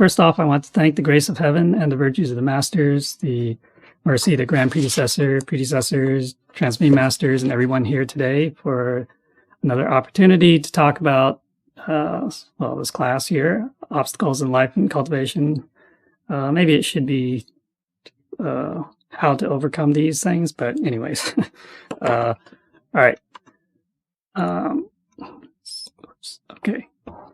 first off, I want to thank the grace of heaven and the virtues of the masters, the mercy of the grand predecessors, transmitting masters, and everyone here today for another opportunity to talk about, this class here, obstacles in life and cultivation. Maybe it should be how to overcome these things, but anyways. All right. Okay.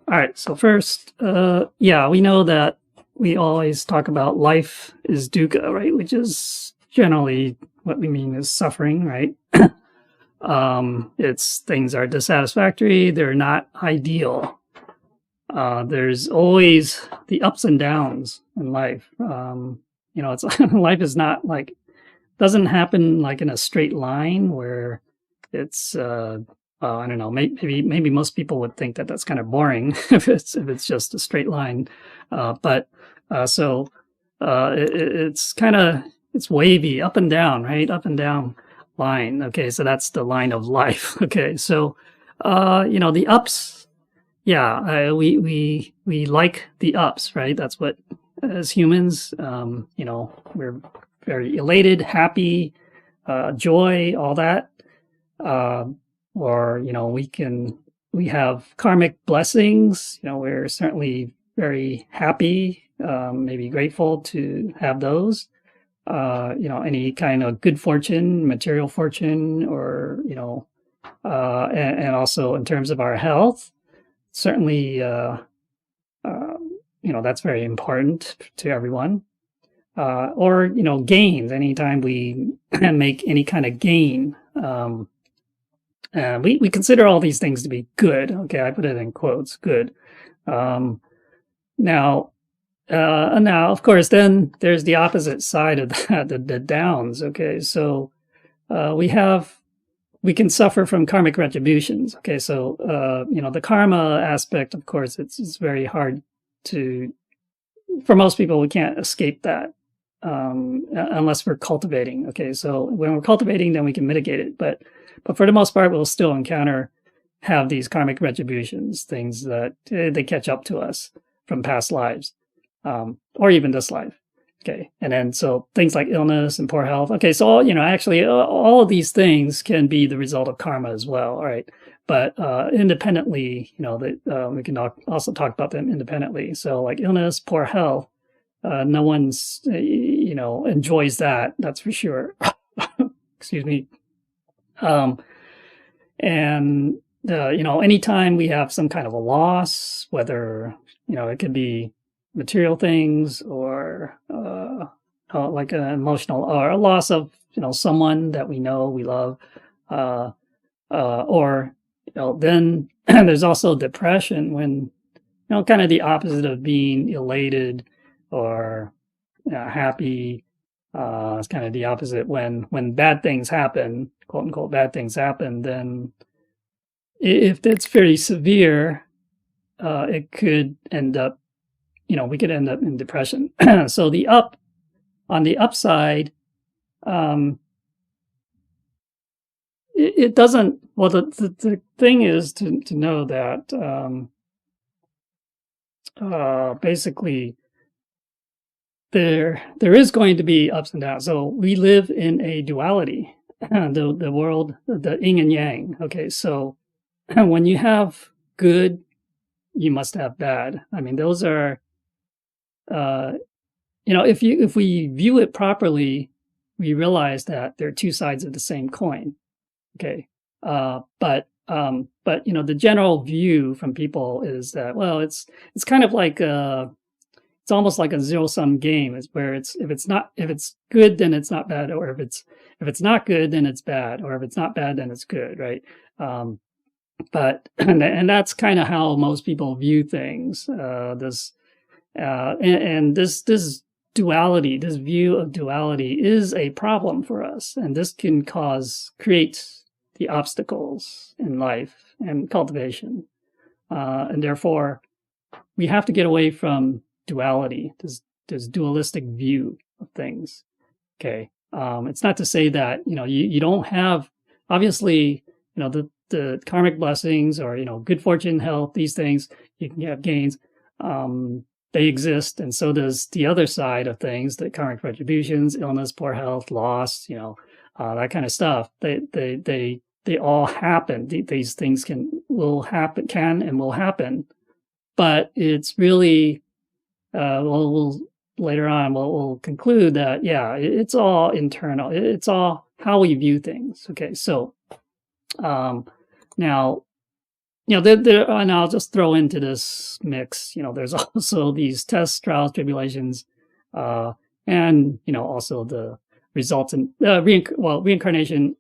All right. So first, we know that we always talk about life is dukkha, right? Which is generally what we mean is suffering, right? It's things are dissatisfactory. They're not ideal. There's always the ups and downs in life. It's life is not like, doesn't happen like in a straight line where it's, I don't know, maybe most people would think that that's kind of boring if it's just a straight line. It's wavy, up and down, right? Up and down line. Okay. So that's the line of life. Okay. So, the ups, we like the ups, right? That's what, as humans, we're very elated, happy, joy, all that. We have karmic blessings. We're certainly very happy, maybe grateful to have those. Any kind of good fortune, material fortune, or, and also in terms of our health, certainly, that's very important to everyone. Or gains, anytime we make any kind of gain. We consider all these things to be good. Okay, I put it in quotes, good. Now, of course, then there's the opposite side of that, the downs. Okay, so we can suffer from karmic retributions. Okay, so the karma aspect, of course, it's very hard for most people. We can't escape that unless we're cultivating. Okay, so when we're cultivating, then we can mitigate it, but for the most part, we'll still have these karmic retributions, things that they catch up to us from past lives, or even this life. Okay. And then, so things like illness and poor health. Okay. So, all of these things can be the result of karma as well. All right. But, independently, we can also talk about them independently. So like illness, poor health, no one's, enjoys that. That's for sure. Excuse me. Anytime we have some kind of a loss, whether, it could be material things or, like an emotional, or a loss of, someone that we know, we love, then there's also depression when, kind of the opposite of being elated or happy. It's kind of the opposite when bad things happen, quote unquote, bad things happen, then if it's very severe, it could end up, we could end up in depression. So on the upside, it doesn't, well, the thing is to know that, basically, there is going to be ups and downs. So we live in a duality, the world, the yin and yang. Okay, so when you have good, you must have bad. I mean, those are, if we view it properly, we realize that there are two sides of the same coin. Okay, but the general view from people is that, well, it's kind of like it's almost like a zero-sum game, is where if it's good, then it's not bad, or if it's not good, then it's bad, or if it's not bad, then it's good, right? And that's kind of how most people view things. This duality, this view of duality, is a problem for us, and this can create the obstacles in life and cultivation, and therefore we have to get away from duality, this dualistic view of things. Okay. It's not to say that, you don't have, obviously, the karmic blessings or, good fortune, health, these things, you can have gains. they exist, and so does the other side of things, the karmic retributions, illness, poor health, loss, that kind of stuff. They all happen. These things can and will happen, but it's really we'll later on we'll conclude that it's all internal. It's all how we view things. Okay, so now and I'll just throw into this mix. There's also these tests, trials, tribulations, and also the results in reincarnation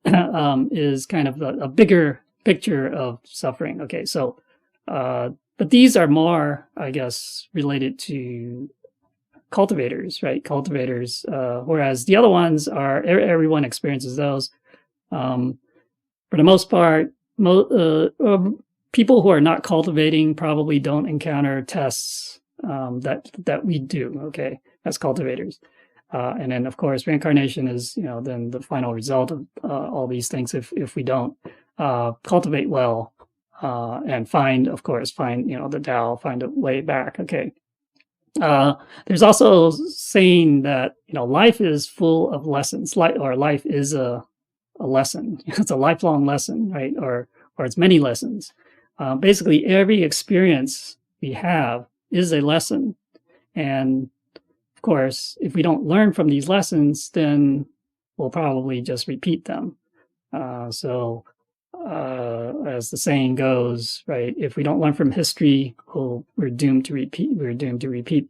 is kind of a bigger picture of suffering. Okay, so but these are more, I guess, related to cultivators, right? Cultivators, whereas the other ones are everyone experiences those. For the most part, people who are not cultivating probably don't encounter tests that we do. Okay, as cultivators. And then, of course, reincarnation is, then the final result of all these things if we don't cultivate well and find the Tao, find a way back. Okay. There's also saying that, life is full of lessons, life is a lesson. It's a lifelong lesson, right? Or it's many lessons. Basically, every experience we have is a lesson. And of course, if we don't learn from these lessons, then we'll probably just repeat them. So as the saying goes, right, if we don't learn from history, we're doomed to repeat. We're doomed to repeat,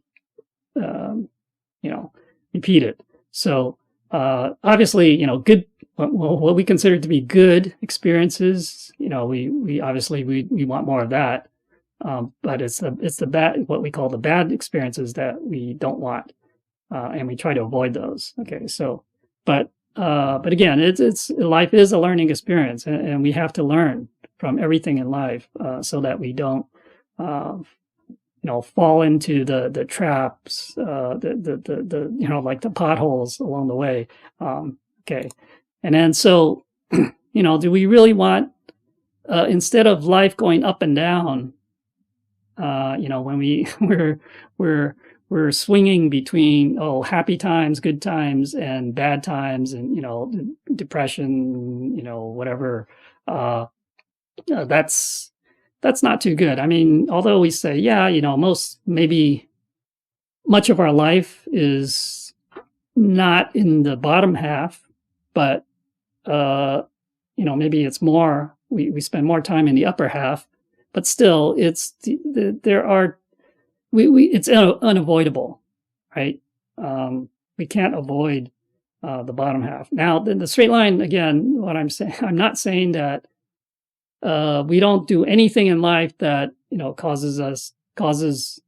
repeat it. So obviously, good, what we consider to be good experiences, we obviously we want more of that. But it's the bad, what we call the bad experiences that we don't want, and we try to avoid those. Okay, so but again, it's life is a learning experience, and we have to learn from everything in life so that we don't fall into the traps, the like the potholes along the way. Okay, and then so do we really want instead of life going up and down? When we're swinging between happy times, good times, and bad times, and depression, whatever. That's not too good. I mean, although we say much of our life is not in the bottom half, but maybe it's more. We spend more time in the upper half. But still, it's unavoidable, right? We can't avoid the bottom half. Now, the straight line, again, what I'm saying, I'm not saying that we don't do anything in life that causes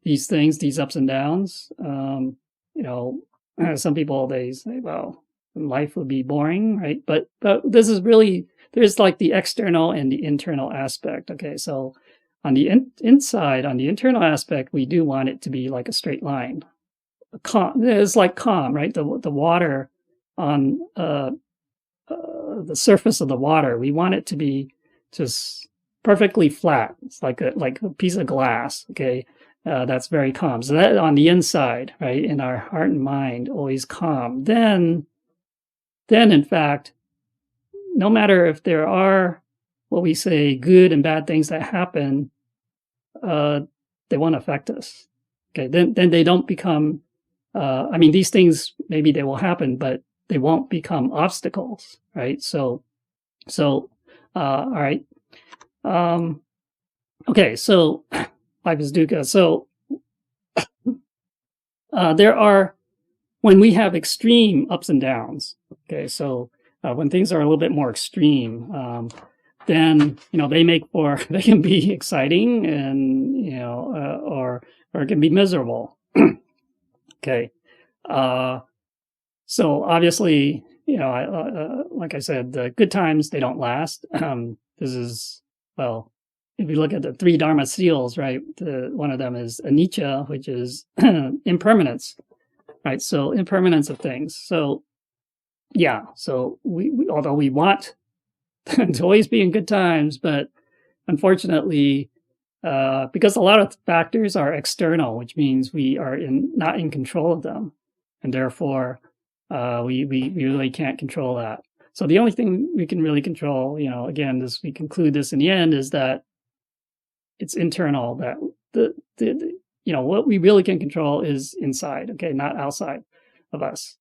these things, these ups and downs. Some people, they say, well, life would be boring, right? But this is really, there's like the external and the internal aspect. Okay, so on the inside, on the internal aspect, we do want it to be like a straight line. It's like calm, right? The water on the surface of the water, we want it to be just perfectly flat. It's like a piece of glass. Okay, that's very calm. So that on the inside, right, in our heart and mind, always calm. Then in fact, no matter if there are what we say good and bad things that happen, they won't affect us. Okay, then they don't become. These things maybe they will happen, but they won't become obstacles, right? So, all right. Okay, so life is dukkha. So there are, when we have extreme ups and downs. Okay, so when things are a little bit more extreme, then they can be exciting and or it can be miserable. Okay, so obviously like I said, the good times, they don't last. This is, well, if you look at the three Dharma seals, right? One of them is anicca, which is impermanence, right? So impermanence of things. So yeah, so we although we want to always be in good times, but unfortunately, because a lot of factors are external, which means we are not in control of them, and therefore we really can't control that. So the only thing we can really control, again, as we conclude this in the end, is that it's internal. That what we really can control is inside, okay, not outside of us,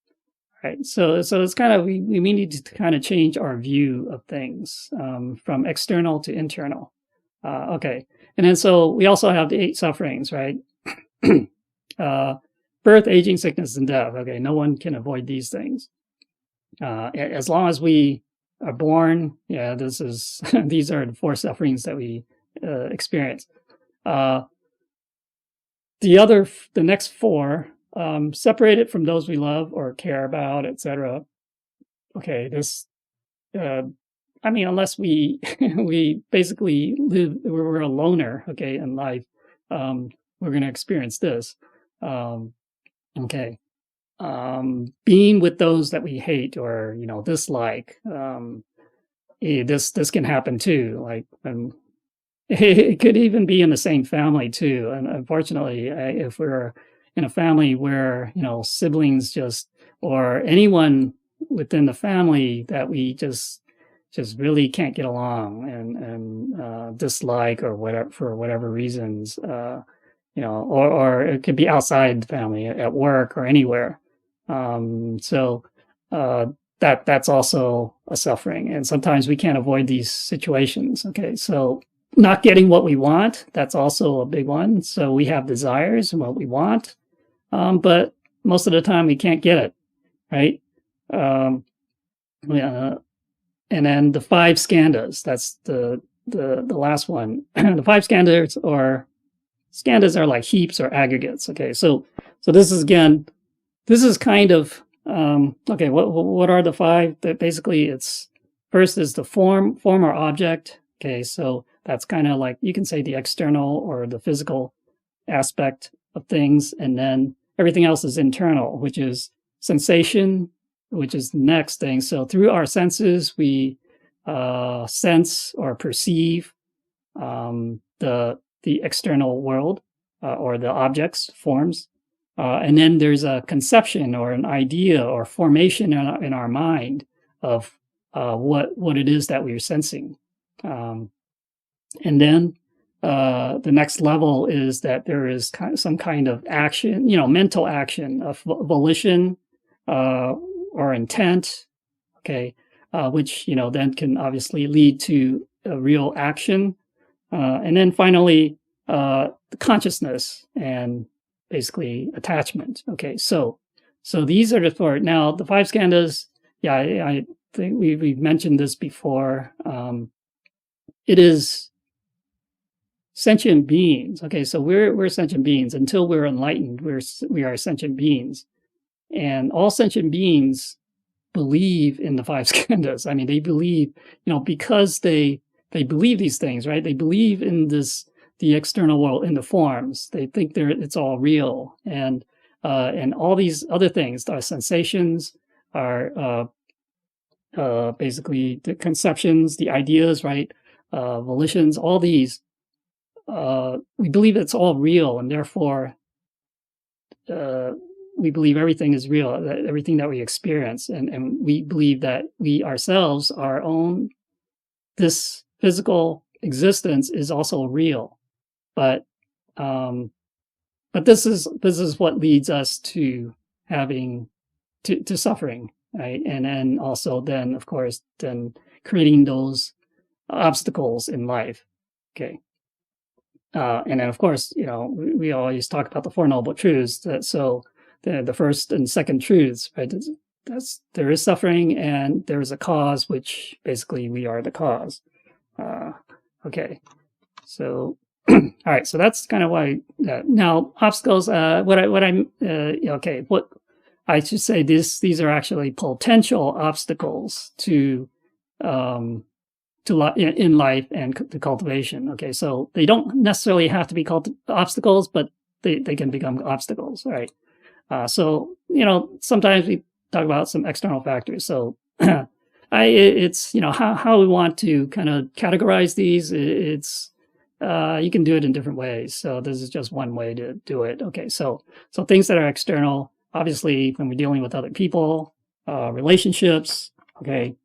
right? So it's kind of we need to kind of change our view of things from external to internal. Okay, and then so we also have the 8 sufferings, right? Birth, aging, sickness, and death. Okay, no one can avoid these things. As long as we are born, this is these are the 4 sufferings that we experience. The next 4, separated from those we love or care about, etc. Okay, this, unless we we basically we're a loner, okay, in life, we're going to experience this. Okay. Being with those that we hate or dislike, this can happen too. Like it could even be in the same family too. And unfortunately, if we're in a family where siblings or anyone within the family that we just really can't get along and dislike or whatever for whatever reasons, or it could be outside the family, at work or anywhere. So that's also a suffering, and sometimes we can't avoid these situations. Okay, so not getting what we want, that's also a big one. So we have desires and what we want, but most of the time we can't get it, right? And then the 5 skandhas, that's the last one. The 5 skandhas are like heaps or aggregates. Okay, so this is kind of okay. What are the 5? That basically it's first is the form or object. Okay, so that's kind of like you can say the external or the physical aspect of things, and then everything else is internal, which is sensation, which is the next thing. So through our senses, we sense or perceive the external world or the objects, forms. And then there's a conception or an idea or formation in our mind of what it is that we're sensing. And then the next level is that there is some kind of action, mental action of volition or intent, okay, which, then can obviously lead to a real action. And then finally, the consciousness and basically attachment. Okay, so these are the 4. Now, the 5 skandhas, I think we've mentioned this before. It is sentient beings. Okay, so we're sentient beings. Until we're enlightened, we are sentient beings. And all sentient beings believe in the 5 skandhas. I mean, they believe, because they believe these things, right? They believe in the external world, in the forms. They think it's all real, and all these other things, our sensations, our basically the conceptions, the ideas, right? Volitions, all these, we believe it's all real, and therefore we believe everything is real, everything that we experience, and we believe that we ourselves, our own, this physical existence is also real. But this is what leads us to having to suffering, right? And then also then, of course, then creating those obstacles in life. Okay. And then, of course, we always talk about the 4 Noble Truths. So the first and second truths, right? There is suffering and there is a cause, which basically we are the cause. Okay. So, all right. So that's kind of why. Now, obstacles. What I should say, these are actually potential obstacles to in life and to cultivation. Okay, so they don't necessarily have to be called obstacles, but they can become obstacles, right? So sometimes we talk about some external factors. So it's how we want to kind of categorize these. It's you can do it in different ways. So this is just one way to do it. Okay, so things that are external, obviously, when we're dealing with other people, relationships. Okay,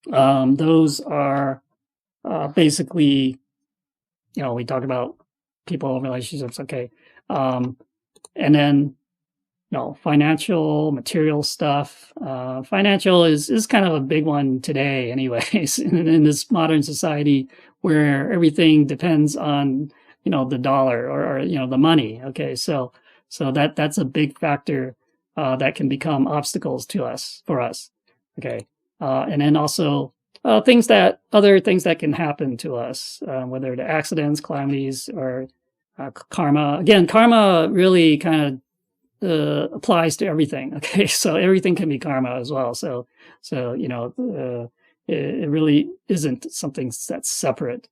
those are basically, we talk about people, relationships. Okay, and then financial, material stuff. Financial is kind of a big one today, anyways, in this modern society where everything depends on the dollar or the money. Okay, so that's a big factor that can become obstacles for us. Okay, and then also other things that can happen to us, whether the accidents, calamities, or karma. Again, karma really kind of applies to everything. Okay, so everything can be karma as well. So it really isn't something that's separate.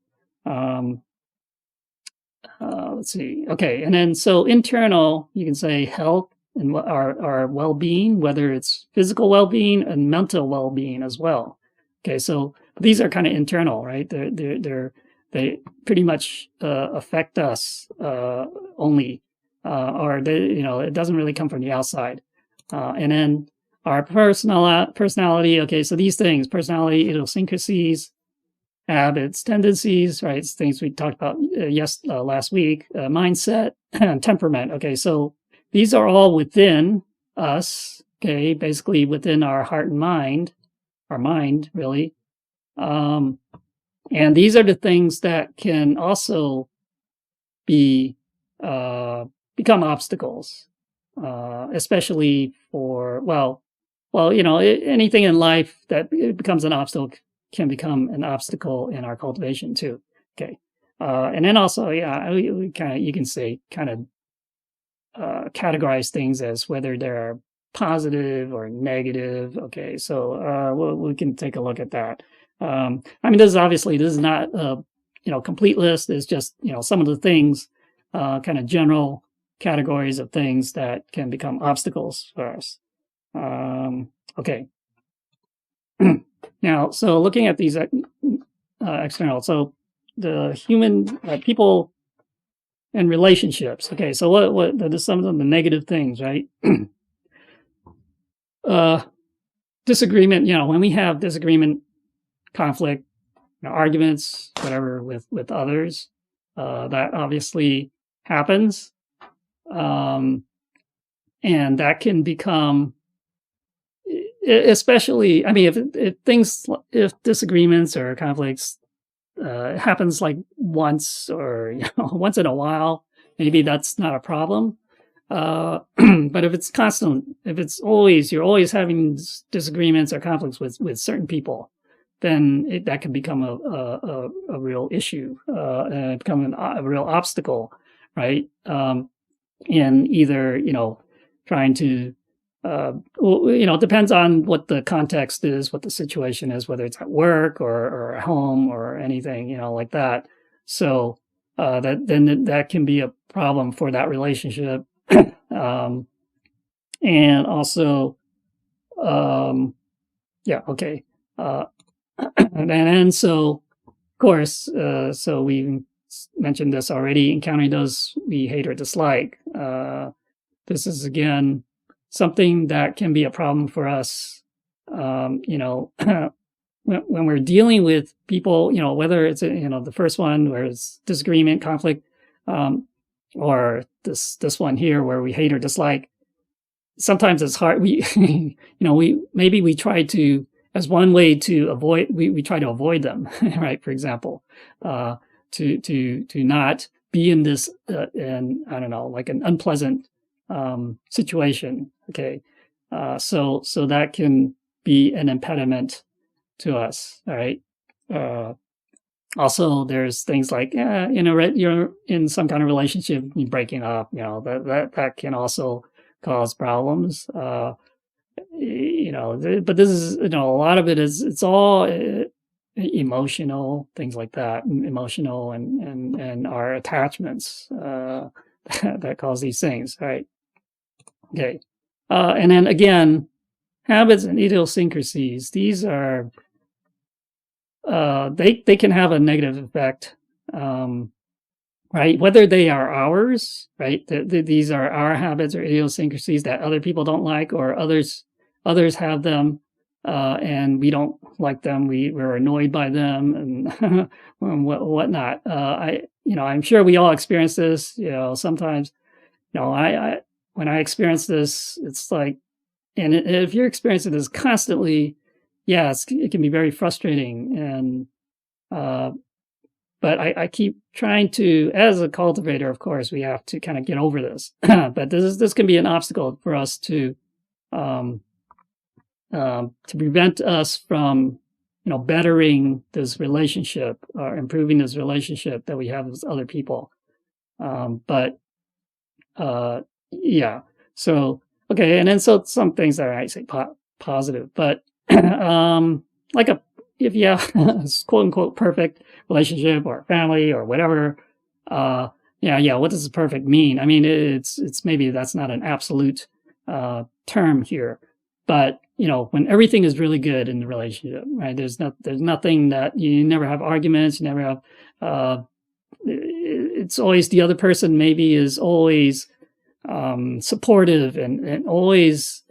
Let's see. Okay, and then so internal, you can say health and our well-being, whether it's physical well-being and mental well-being as well. Okay, so these are kind of internal, right? They pretty much affect us only. Or it doesn't really come from the outside. And then our personality. Okay, so these things: personality, idiosyncrasies, habits, tendencies. Right, it's things we talked about last week. Mindset, and temperament. Okay, so these are all within us. Okay, basically within our heart and mind, our mind really. And these are the things that can also become obstacles, especially for anything in life that becomes an obstacle can become an obstacle in our cultivation too. Okay, and then also you can say kind of categorize things as whether they're positive or negative. Okay, so we can take a look at that. This is not a complete list. It's just some of the things, kind of general categories of things that can become obstacles for us. Okay. Now, so looking at these external, so the human people and relationships. Okay, so what are some of the negative things, right? Disagreement. When we have disagreement, conflict, arguments, whatever, with others, that obviously happens. And that can become, especially, if disagreements or conflicts happens like once or once in a while, maybe that's not a problem. But if it's constant, if you're always having disagreements or conflicts with certain people, then that can become a real issue, and become a real obstacle, right? In either, trying to, it depends on what the context is, what the situation is, whether it's at work or at home or anything, like that. So that can be a problem for that relationship. And also, okay. And so, of course, so we mentioned this already, encountering those we hate or dislike. This is, again, something that can be a problem for us, when we're dealing with people, whether it's, the first one where it's disagreement, conflict, or this one here where we hate or dislike. Sometimes it's hard. We try to, as one way to avoid, we try to avoid them, right? For example, to not be in this, like an unpleasant situation. Okay, so that can be an impediment to us. All right. Also, there's things like you're in some kind of relationship, you're breaking up. That can also cause problems. But this is, a lot of it is, it's all emotional, things like that, emotional and our attachments that cause these things, right? Okay. And then again, habits and idiosyncrasies. These are, they can have a negative effect right? Whether they are ours, right? These are our habits or idiosyncrasies that other people don't like, or others have them, and we don't like them. We're annoyed by them and whatnot. I'm sure we all experience this. Sometimes, I when I experience this, it's like, and if you're experiencing this constantly, yeah, it can be very frustrating. And but I keep trying to, as a cultivator, of course, we have to kind of get over this. But this can be an obstacle for us to prevent us from, bettering this relationship or improving this relationship that we have with other people. Yeah. So, okay. And then some things that I say positive, but like if you have quote unquote perfect relationship or family or whatever, what does perfect mean? I mean, it's maybe that's not an absolute term here, but when everything is really good in the relationship, right? There's nothing that you never have arguments, you never have. It's always the other person maybe is always supportive and always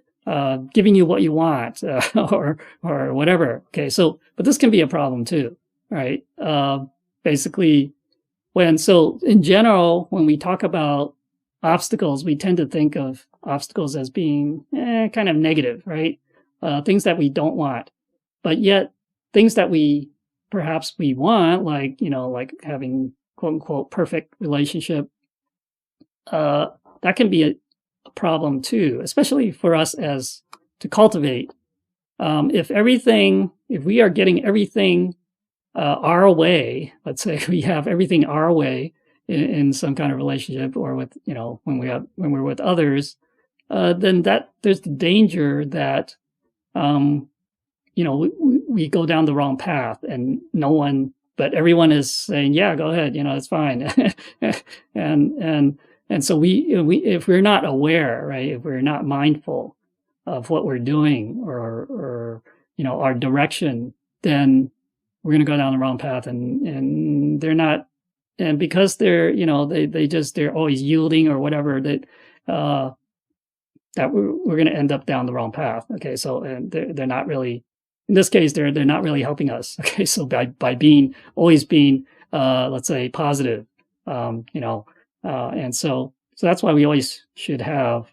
giving you what you want or whatever. Okay, so but this can be a problem too, right? Basically, in general, when we talk about obstacles, we tend to think of obstacles as being kind of negative, right? Things that we don't want, but yet things that perhaps we want, like having quote unquote perfect relationship, that can be a problem too, especially for us as to cultivate. If we are getting everything our way, let's say we have everything our way in some kind of relationship, or with when we're with others, then there's the danger that we go down the wrong path, and but everyone is saying, yeah, go ahead, it's fine. And so if we're not aware, right, if we're not mindful of what we're doing or our direction, then we're going to go down the wrong path, and they're not, and because they're they're always yielding or whatever, that we're going to end up down the wrong path. Okay, so and they're not really, in this case, they're not really helping us. Okay, so by always being let's say positive, and so that's why we always should have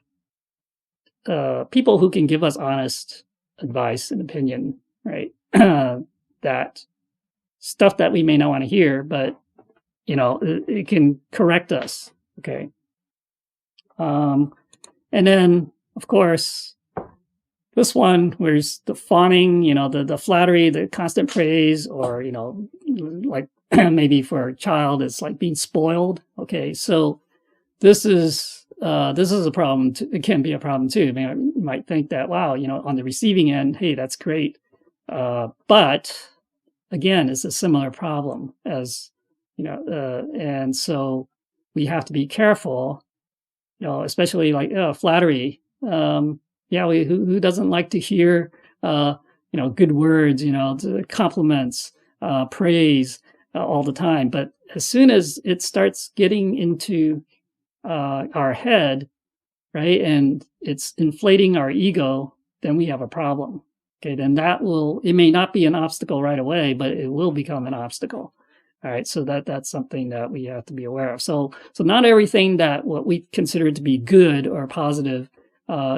people who can give us honest advice and opinion, right? That stuff that we may not want to hear, but it can correct us. Okay. And then of course, this one, where's the fawning, the flattery, the constant praise, or like maybe for a child, it's like being spoiled. Okay, so this is a problem. It can be a problem too. I mean, you might think that, wow, on the receiving end, hey, that's great, but again, it's a similar problem as and so we have to be careful, especially like flattery. Who doesn't like to hear good words, compliments, praise all the time? But as soon as it starts getting into our head, right, and it's inflating our ego, then we have a problem. Okay, then it may not be an obstacle right away, but it will become an obstacle. All right, so that's something that we have to be aware of. So not everything that what we consider to be good or positive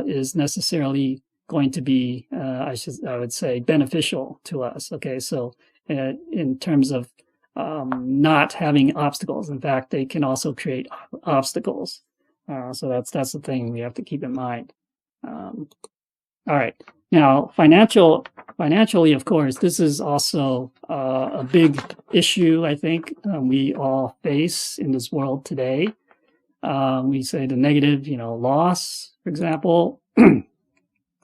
is necessarily going to be, I would say, beneficial to us. Okay, so in terms of not having obstacles, in fact, they can also create obstacles. So that's the thing we have to keep in mind. All right, now financially, of course, this is also a big issue. I think we all face in this world today. We say the negative, loss, for example.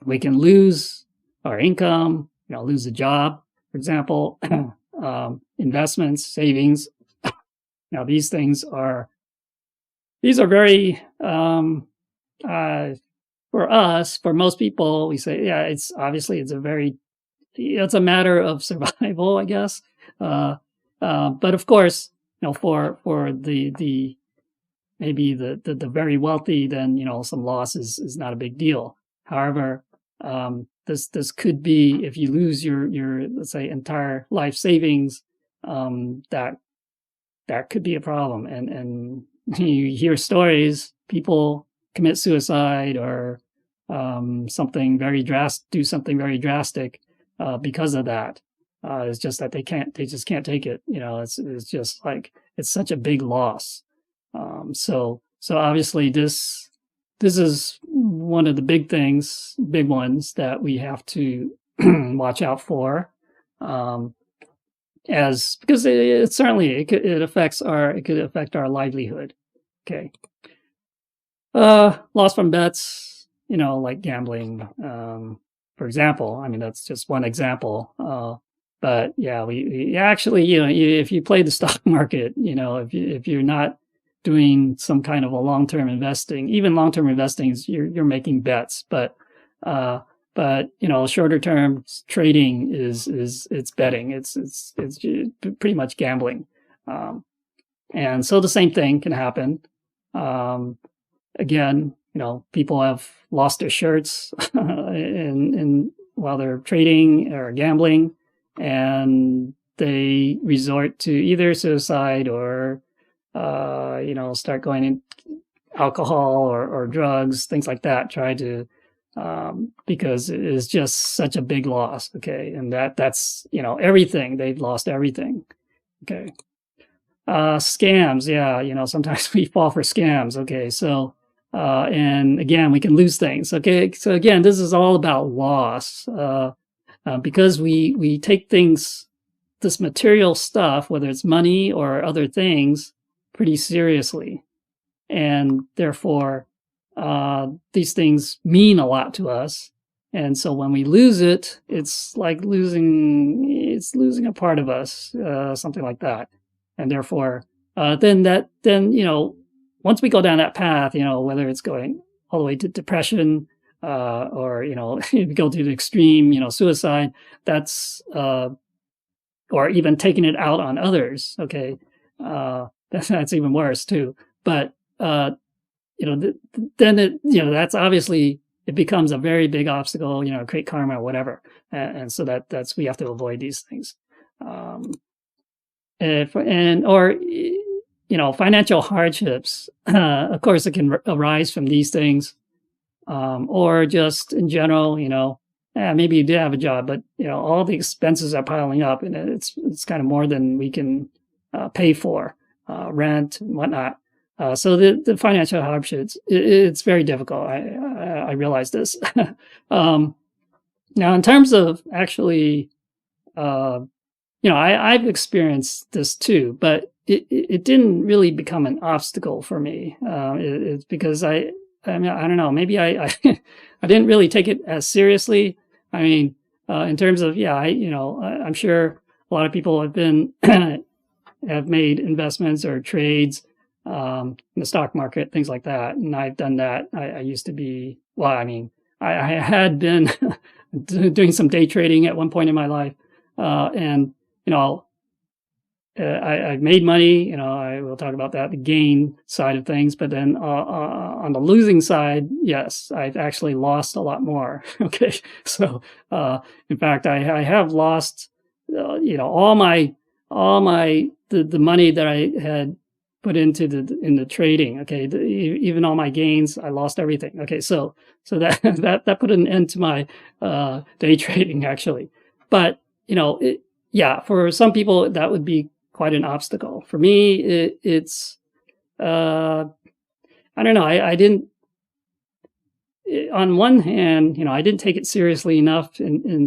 We can lose our income, lose a job, for example, investments, savings. Now, these are very, for us, for most people, we say, yeah, it's a matter of survival, I guess. But of course, for the maybe the very wealthy, then some loss is not a big deal. However, this could be, if you lose your let's say entire life savings, that could be a problem. And you hear stories, people commit suicide or do something very drastic because of that. It's just that they just can't take it. It's just like, it's such a big loss. So obviously this is one of the big ones that we have to watch out for. Because it certainly could affect our livelihood. Okay. Loss from bets, like gambling, for example. I mean, that's just one example. But yeah, we actually, if you play the stock market, if you're not doing some kind of a long-term investing, even long-term investing, you're making bets, but shorter term trading it's betting. It's pretty much gambling. And so the same thing can happen. Again, people have lost their shirts in while they're trading or gambling, and they resort to either suicide or start going in alcohol or drugs, things like that, try to because it is just such a big loss. Okay. And that's everything. They've lost everything. Okay. Scams. Yeah. Sometimes we fall for scams. Okay. So and again, we can lose things. Okay. So again, this is all about loss. Because we take things, this material stuff, whether it's money or other things, pretty seriously. And therefore, these things mean a lot to us. And so when we lose it, it's like losing a part of us, something like that. And therefore, then once we go down that path, whether it's going all the way to depression, or, if you go to the extreme, suicide, that's, or even taking it out on others. Okay. That's even worse too. But, then that's obviously, it becomes a very big obstacle, create karma or whatever. And so that's, we have to avoid these things. Financial hardships, of course, it can arise from these things. Or just in general, maybe you did have a job, but all the expenses are piling up, and it's kind of more than we can pay for, rent and whatnot. So the financial hardships, it's very difficult. I realize this. Now, in terms of actually, I've experienced this too, but it didn't really become an obstacle for me. It's because I mean, I don't know, maybe I I didn't really take it as seriously. I mean, in terms of, I'm sure a lot of people have made investments or trades in the stock market, things like that. And I've done that. I used to be, I had been doing some day trading at one point in my life. And, I've made money, I will talk about that, the gain side of things, but then on the losing side, yes, I've actually lost a lot more. Okay. So, in fact, I have lost, all my, the money that I had put into in the trading. Okay. Even all my gains, I lost everything. Okay. So that put an end to my, day trading actually. But, for some people that would be quite an obstacle. For me, it's I don't know. I didn't. On one hand, I didn't take it seriously enough in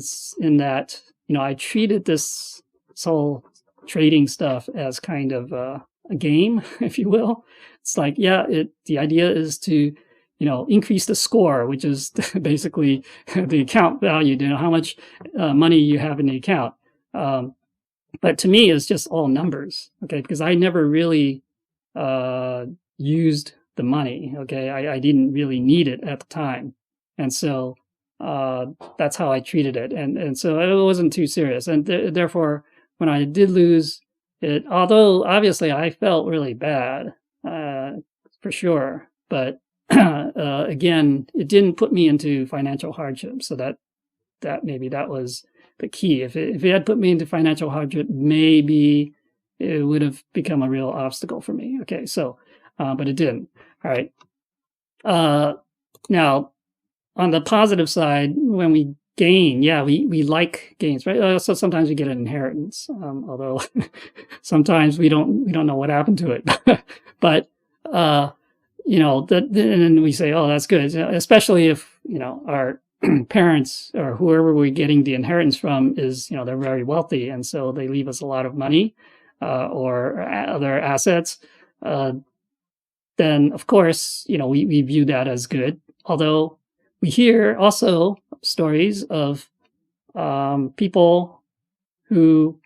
that I treated this whole trading stuff as kind of a game, if you will. It's like, the idea is to increase the score, which is basically the account value. How much money you have in the account. But to me, it's just all numbers, okay? Because I never really used the money, okay? I didn't really need it at the time. And so that's how I treated it. And so it wasn't too serious. And therefore, when I did lose, although obviously I felt really bad, for sure, but again, it didn't put me into financial hardship. So that maybe that was the key. If it had put me into financial hardship, maybe it would have become a real obstacle for me. Okay, so but it didn't. All right. Now, on the positive side, when we gain, yeah, we like gains, right? So sometimes we get an inheritance, although sometimes we don't know what happened to it. But you know, and we say, oh, that's good, especially if, you know, our parents or whoever we're getting the inheritance from is, you know, they're very wealthy, and so they leave us a lot of money or other assets. Then of course, you know, we view that as good. Although we hear also stories of people who,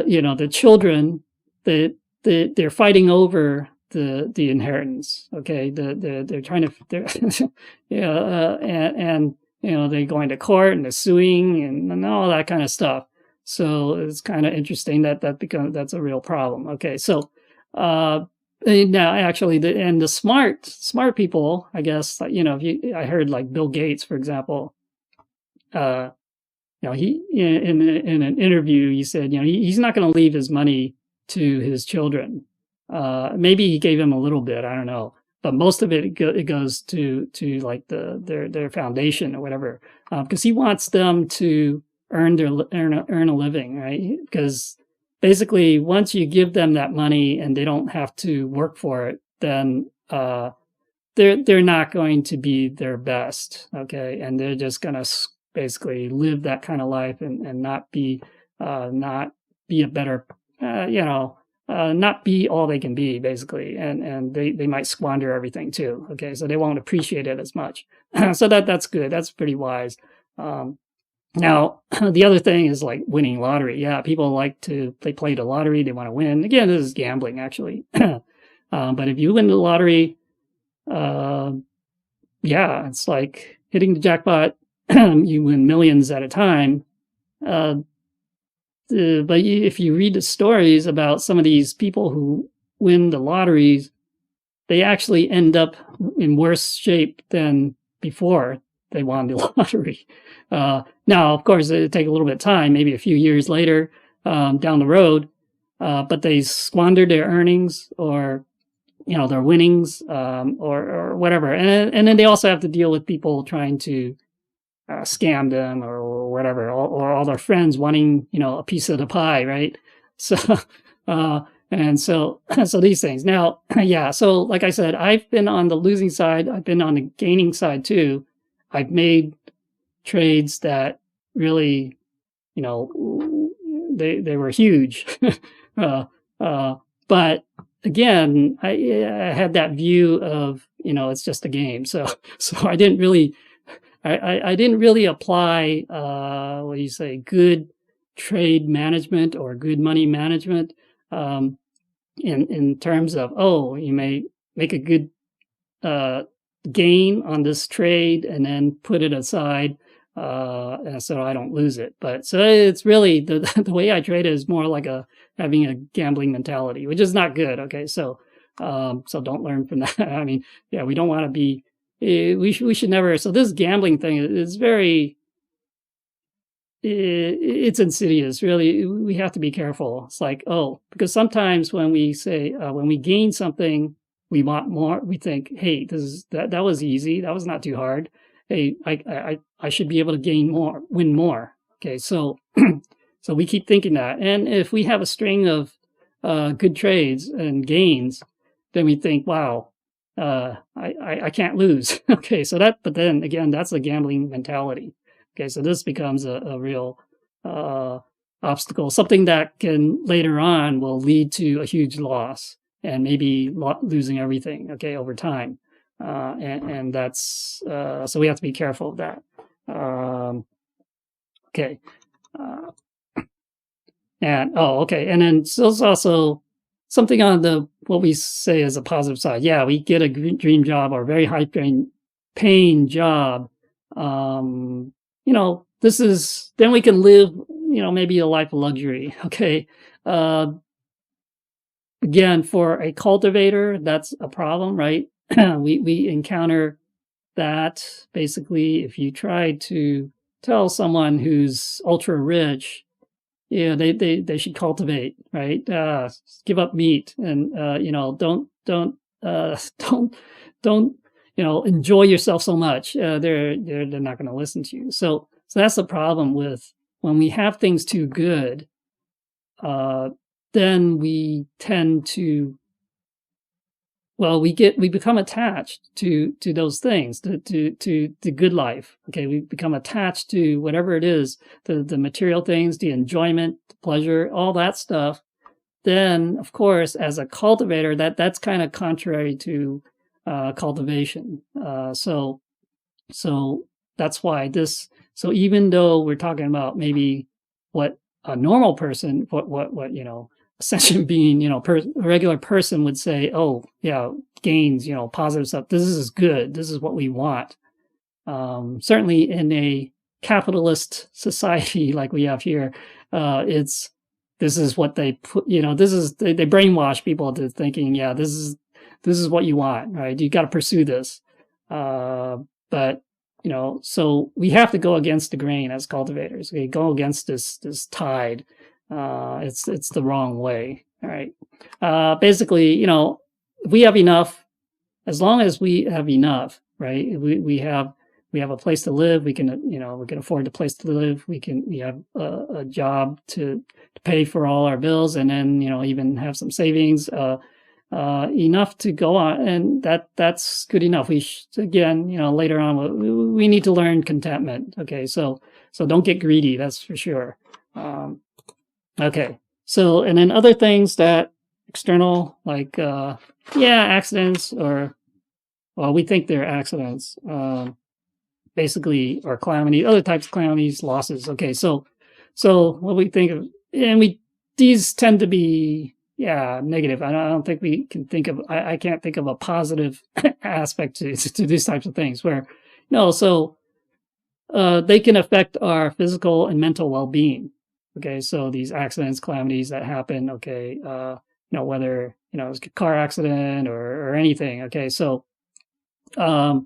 you know, the children, they're fighting over the inheritance. Okay, they're trying to, yeah, and you know, they're going to court and they're suing and all that kind of stuff. So it's kind of interesting that's a real problem. Okay, so now actually the smart people, I guess, you know, I heard like Bill Gates, for example, you know, he in an interview he said, you know, he's not going to leave his money to his children. Maybe he gave them a little bit, I don't know, but most of it goes to like their foundation or whatever, because he wants them to earn a living, right? Because basically, once you give them that money and they don't have to work for it, then they're not going to be their best, okay? And they're just going to basically live that kind of life and not be a better, you know, not be all they can be, basically, and they might squander everything too. Okay, so they won't appreciate it as much. So that's good. That's pretty wise. Now, the other thing is like winning lottery. Yeah, people they play the lottery, they want to win. Again, this is gambling, actually. But if you win the lottery, yeah, it's like hitting the jackpot. You win millions at a time. But if you read the stories about some of these people who win the lotteries, they actually end up in worse shape than before they won the lottery. Now, of course, it'll take a little bit of time, maybe a few years later down the road, but they squandered their earnings or, you know, their winnings or whatever. And then they also have to deal with people trying to scam them or whatever, or all their friends wanting, you know, a piece of the pie, right? So, and so these things. Now, yeah, so like I said, I've been on the losing side. I've been on the gaining side too. I've made trades that really, you know, they were huge. But again, I had that view of, you know, it's just a game. So I didn't really, I didn't really apply, what do you say, good trade management or good money management, in terms of, oh, you may make a good, gain on this trade and then put it aside, so I don't lose it. But so it's really the way I trade is more like having a gambling mentality, which is not good. Okay, so don't learn from that. I mean, yeah, we don't want to be. We should never. So this gambling thing is very. It's insidious. Really, we have to be careful. It's like, oh, because sometimes when we say when we gain something, we want more. We think, hey, that was easy. That was not too hard. Hey, I should be able to gain more, win more. Okay, so so we keep thinking that, and if we have a string of good trades and gains, then we think, wow, I can't lose. Okay, so but then again, that's a gambling mentality. Okay, so this becomes a real obstacle, something that can later on will lead to a huge loss and maybe losing everything, okay, over time. And that's, so we have to be careful of that. Okay. And then so there's also something on what we say is a positive side. Yeah, we get a dream job or a very high paying job. You know, then we can live maybe a life of luxury. Okay. Again, for a cultivator, that's a problem, right? we encounter that basically if you try to tell someone who's ultra rich, they should cultivate, right? Give up meat and, don't enjoy yourself so much. They're not going to listen to you. So that's the problem with when we have things too good, then we tend to, we become attached to those things, to the good life. Okay. We become attached to whatever it is, the material things, the enjoyment, the pleasure, all that stuff. Then, of course, as a cultivator, that's kind of contrary to cultivation. So that's why so even though we're talking about maybe what a normal person, what ascension being, a regular person would say, oh, yeah, gains, positive stuff. This is good. This is what we want. Certainly in a capitalist society like we have here, this is what they put, they brainwash people into thinking, yeah, this is what you want, right? You got to pursue this. But, so we have to go against the grain as cultivators. We go against this tide. It's the wrong way. All right. Basically, if we have enough, as long as we have enough, right? We have a place to live. We can afford the place to live. We have a job to pay for all our bills, and then, even have some savings, enough to go on. And that's good enough. Again, later on, we need to learn contentment. Okay. So don't get greedy. That's for sure. Okay. So, and then other things that external, like, accidents we think they're accidents, basically, or calamity, other types of calamities, losses. Okay. So what we think of, and these tend to be, negative. I don't think we can think of, I can't think of a positive aspect to these types of things where, they can affect our physical and mental well-being. Okay, so these accidents, calamities that happen, okay, whether, it's a car accident or anything, okay, so it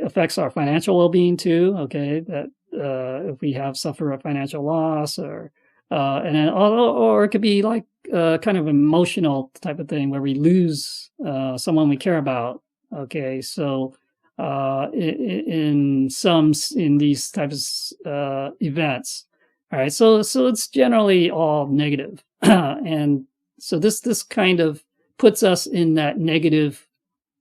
affects our financial well-being too, okay, that if we suffer a financial loss or it could be like kind of emotional type of thing where we lose someone we care about, okay, so in these types of events. All right. So it's generally all negative. And so this kind of puts us in that negative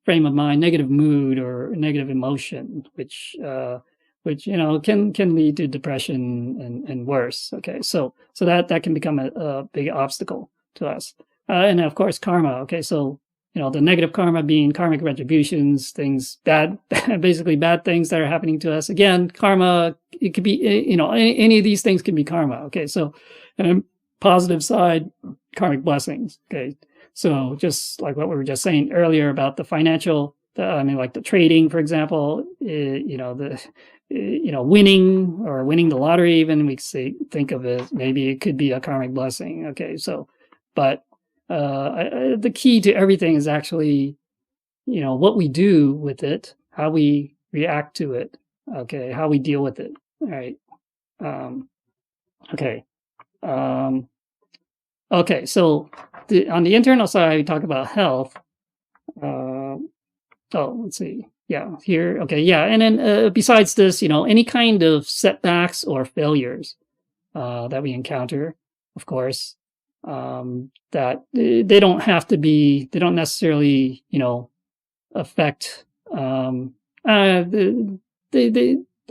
frame of mind, negative mood or negative emotion, which can lead to depression and worse. Okay. So that can become a big obstacle to us. And of course, karma. Okay. So, the negative karma being karmic retributions, things bad, basically bad things that are happening to us. Again, karma, it could be, any of these things can be karma. Okay. So, and then positive side, karmic blessings. Okay. So just like what we were just saying earlier about the financial, like the trading, for example, winning the lottery, even we think of it, maybe it could be a karmic blessing. Okay. So, but the key to everything is actually, what we do with it, how we react to it, okay, how we deal with it. All right. Okay. Okay. So on the internal side, we talk about health. Let's see. Yeah, here. Okay. Yeah. And then besides this, any kind of setbacks or failures that we encounter, of course, that they don't necessarily, affect, a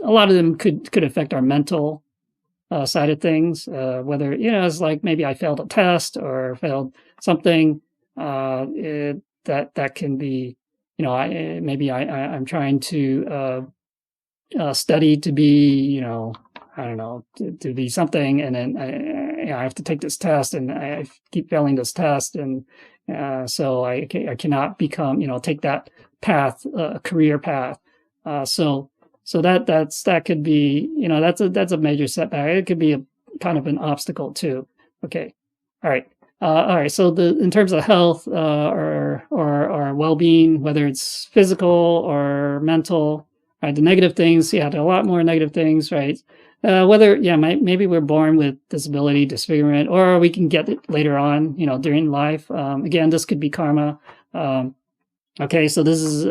lot of them could affect our mental side of things, whether, it's like maybe I failed a test or failed something, that can be, I'm trying to study to be, I don't know, to be something, and then I have to take this test, and I keep failing this test, and so I cannot become, take that path, a career path. So so that could be, that's a major setback. It could be a kind of an obstacle too. Okay. All right. So in terms of health, or well-being, whether it's physical or mental, right? The negative things, there are a lot more negative things, right? Maybe we're born with disability, disfigurement, or we can get it later on, during life. Again, this could be karma. Okay, so this is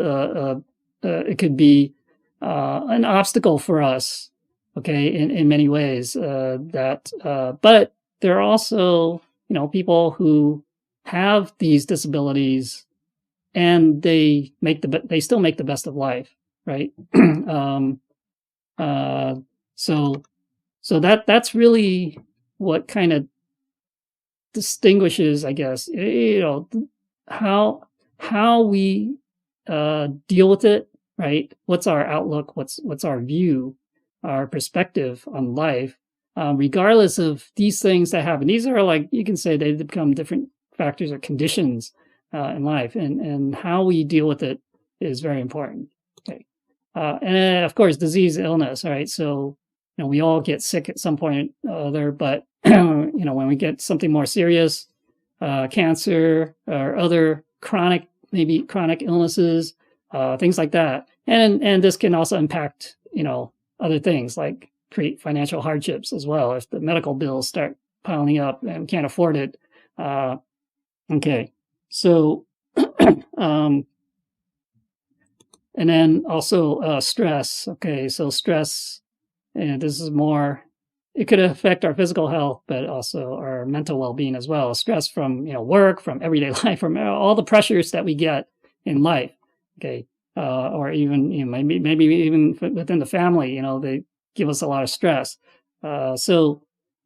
it could be an obstacle for us. Okay, in many ways. But there are also people who have these disabilities and they still make the best of life, right? So that's really what kind of distinguishes, I guess, how we deal with it, right? What's our outlook? What's our view, our perspective on life? Regardless of these things that happen, these are like, you can say they become different factors or conditions in life, and how we deal with it is very important. Okay, and of course, disease, illness. All right, so we all get sick at some point or other, but when we get something more serious, cancer or other chronic illnesses, things like that, and this can also impact other things, like create financial hardships as well if the medical bills start piling up and we can't afford it. Okay, so and then also stress. Okay, so stress, and this is more, it could affect our physical health, but also our mental well-being as well. Stress from work, from everyday life, from all the pressures that we get in life. Okay, or even maybe even within the family, they give us a lot of stress. So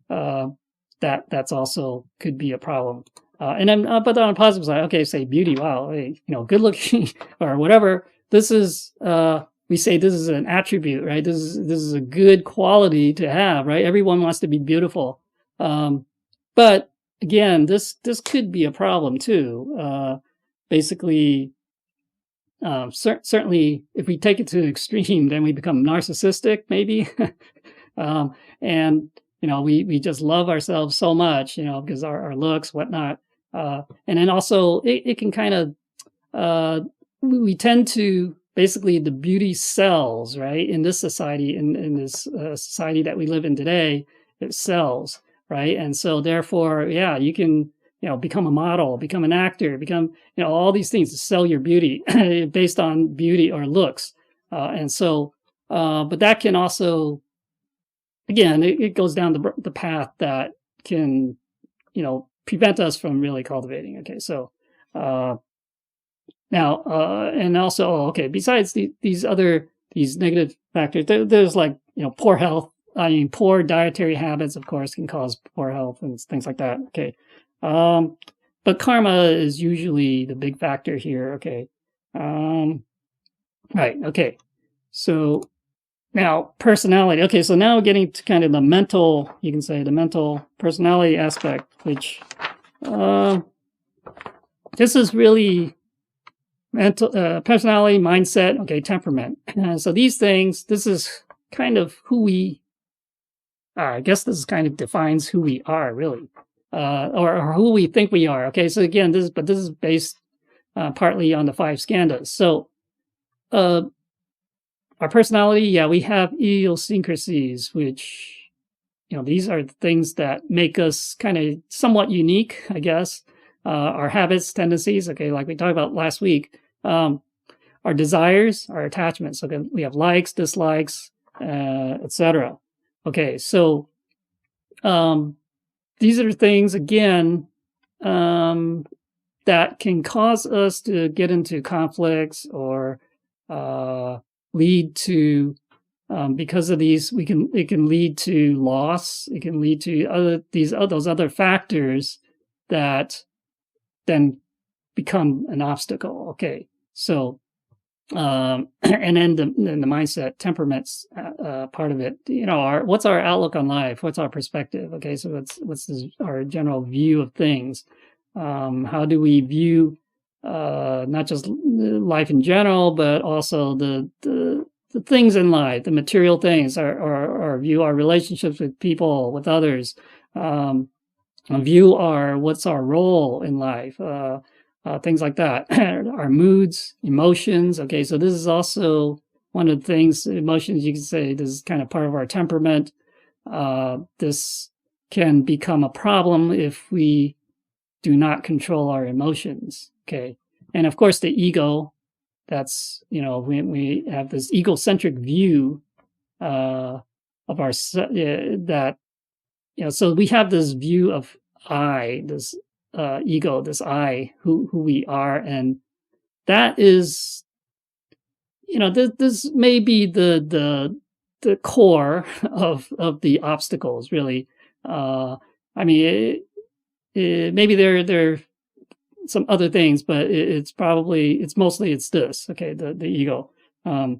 that's also could be a problem. And then, but on a positive side, okay, say beauty. Wow, hey, good looking or whatever. This is we say this is an attribute, right? This is a good quality to have, right? Everyone wants to be beautiful, but again, this could be a problem too. Basically, certainly, if we take it to the extreme, then we become narcissistic, maybe, and we just love ourselves so much, because our looks, whatnot, and then also it can kind of we tend to, basically, the beauty sells, right? In this society, in this society that we live in today, it sells, right? And so therefore, you can become a model, become an actor, become all these things to sell your beauty based on beauty or looks, and so but that can also, again, it goes down the path that can prevent us from really cultivating. Okay, so now, and also, okay, besides these negative factors, there's like, poor health. I mean, poor dietary habits, of course, can cause poor health and things like that. Okay. But karma is usually the big factor here. Okay. Right. Okay. So now personality. Okay. So now getting to kind of the mental, you can say the mental personality aspect, which, this is really mental, personality, mindset, okay, temperament. So these things, this is kind of who we are. I guess this kind of defines who we are, really, or who we think we are. Okay, so again, this is based partly on the 5 skandhas. So our personality, we have idiosyncrasies, which these are the things that make us kind of somewhat unique, I guess. Our habits, tendencies, okay, like we talked about last week, our desires, our attachments. Okay, we have likes, dislikes, etc. Okay, so these are things, again, that can cause us to get into conflicts or lead to, because of these, it can lead to loss. It can lead to those other factors that then become an obstacle. Okay, so and then the mindset, temperaments, part of it. What's our outlook on life? What's our perspective? Okay, so what's our general view of things? How do we view not just life in general, but also the the things in life, the material things, our view our relationships with people, with others, view what's our role in life, things like that, our moods, emotions. Okay, so this is also one of the things, emotions, you can say this is kind of part of our temperament. This can become a problem if we do not control our emotions. Okay, and of course the ego, that's, we have this egocentric view of our, that, so we have this view of I, this ego, this I, who we are, and that is, this may be the core of the obstacles, really. I mean, maybe there are some other things, but it's mostly this. Okay, the ego, and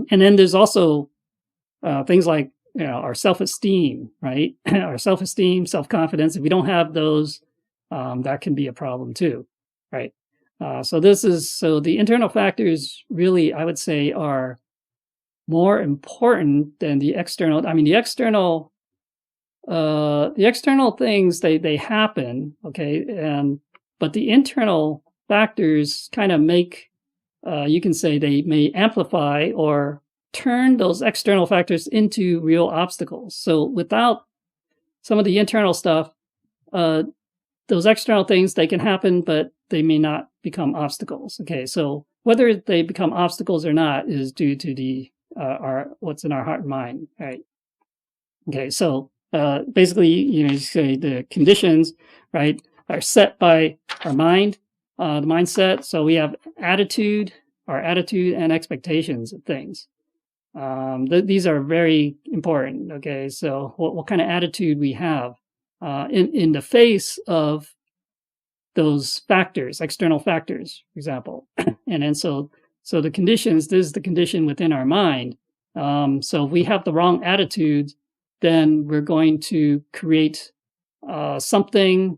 then there's also things like our self-esteem, right? Our self-esteem, self-confidence. If we don't have those, that can be a problem too, right? So the internal factors really, I would say, are more important than the external. I mean, the external things, they happen, okay, but the internal factors kind of make, you can say, they may amplify or turn those external factors into real obstacles. So without some of the internal stuff, those external things, they can happen, but they may not become obstacles. Okay, so whether they become obstacles or not is due to the what's in our heart and mind, right? Okay, so basically, you say the conditions, right, are set by our mind, the mindset. So we have our attitude and expectations of things. These are very important. Okay, so what kind of attitude we have in the face of those factors, external factors, for example, and then so the conditions. This is the condition within our mind. So if we have the wrong attitudes, then we're going to create something.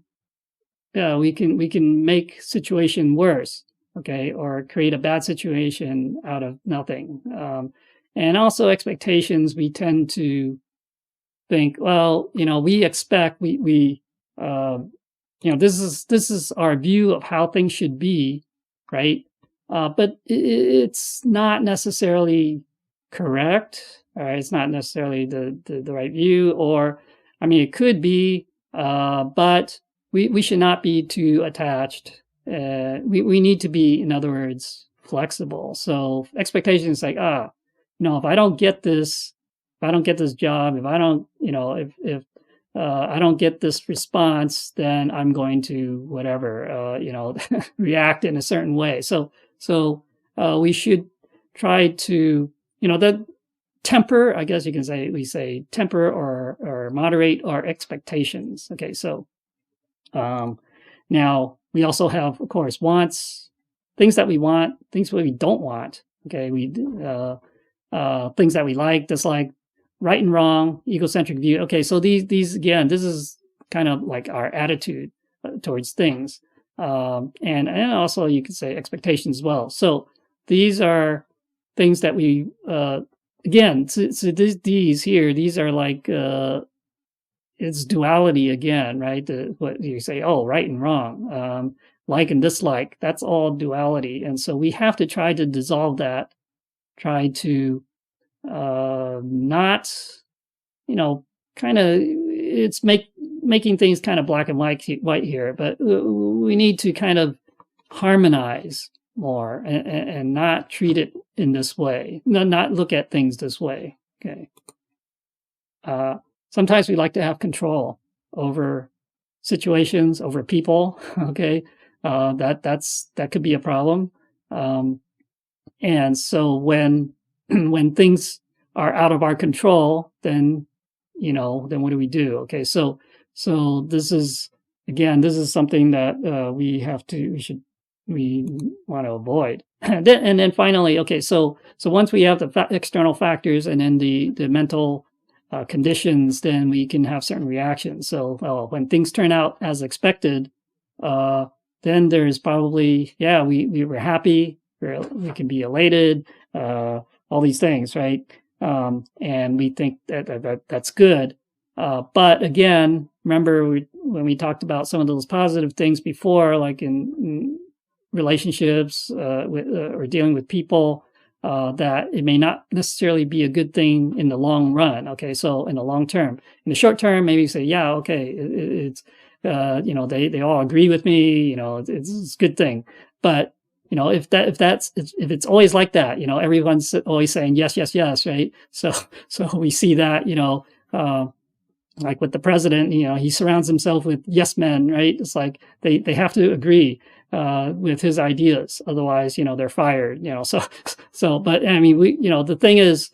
We can make situation worse. Okay, or create a bad situation out of nothing. And also expectations, we tend to think, well, we expect, this is our view of how things should be, right? But it's not necessarily correct. It's not necessarily the right view, or, I mean, it could be, but we should not be too attached. We need to be, in other words, flexible. So expectations like, if I don't get this, if I don't get this job, if I don't, if I don't get this response, then I'm going to whatever, react in a certain way. So we should try to, that temper, I guess you can say, we say temper or moderate our expectations. Okay, so now we also have, of course, wants, things that we want, things that we don't want. Okay, things that we like, dislike, right and wrong, egocentric view. Okay, so these again, this is kind of like our attitude towards things, and also you could say expectations as well. So these are things that we again. So these here, these are like it's duality again, right? What you say, right and wrong, like and dislike. That's all duality, and so we have to try to dissolve that. Try to not, kind of, it's making things kind of black and white here, but we need to kind of harmonize more and not treat it in this way, not look at things this way. Okay. Sometimes we like to have control over situations, over people. Okay. That could be a problem. And so when things are out of our control, then what do we do? Okay, so this is something that we want to avoid. And then finally, okay, so once we have the external factors and then the mental conditions, then we can have certain reactions. So when things turn out as expected, then there's probably, we were happy, we can be elated, all these things, right? And we think that's good. But again, remember when we talked about some of those positive things before, like in relationships or dealing with people, that it may not necessarily be a good thing in the long run. Okay, so in the long term, in the short term, maybe you say, yeah, okay, it's they all agree with me, it's a good thing. But if it's always like that, everyone's always saying yes, yes, yes, right? So we see that, like with the president, he surrounds himself with yes men, right? It's like they have to agree with his ideas, otherwise, they're fired. But I mean, the thing is,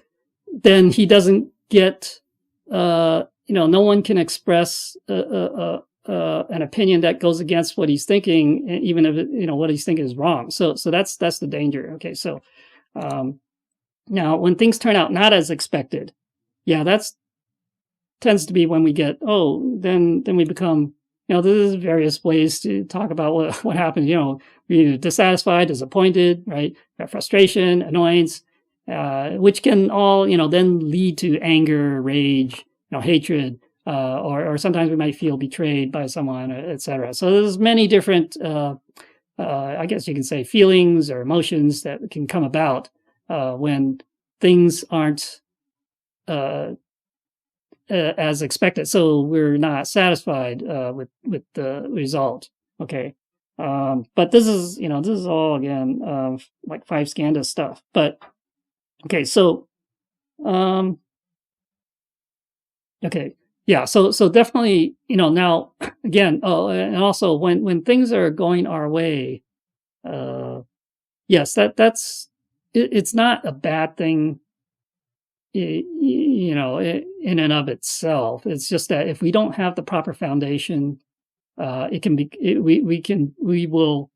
then he doesn't get, no one can express an opinion that goes against what he's thinking, even if what he's thinking is wrong. So that's the danger. Okay, so now when things turn out not as expected, yeah, that's tends to be when we get, then we become, there's various ways to talk about what happened. We're dissatisfied, disappointed, right? Frustration, annoyance, which can all, then lead to anger, rage, hatred, or sometimes we might feel betrayed by someone, etc. So there's many different, I guess you can say, feelings or emotions that can come about when things aren't as expected. So we're not satisfied with the result. Okay. But this is all again like five skandha stuff. But okay, so okay. Yeah, so definitely, now again, and also when things are going our way, yes, it's not a bad thing, in and of itself. It's just that if we don't have the proper foundation, it can be, we will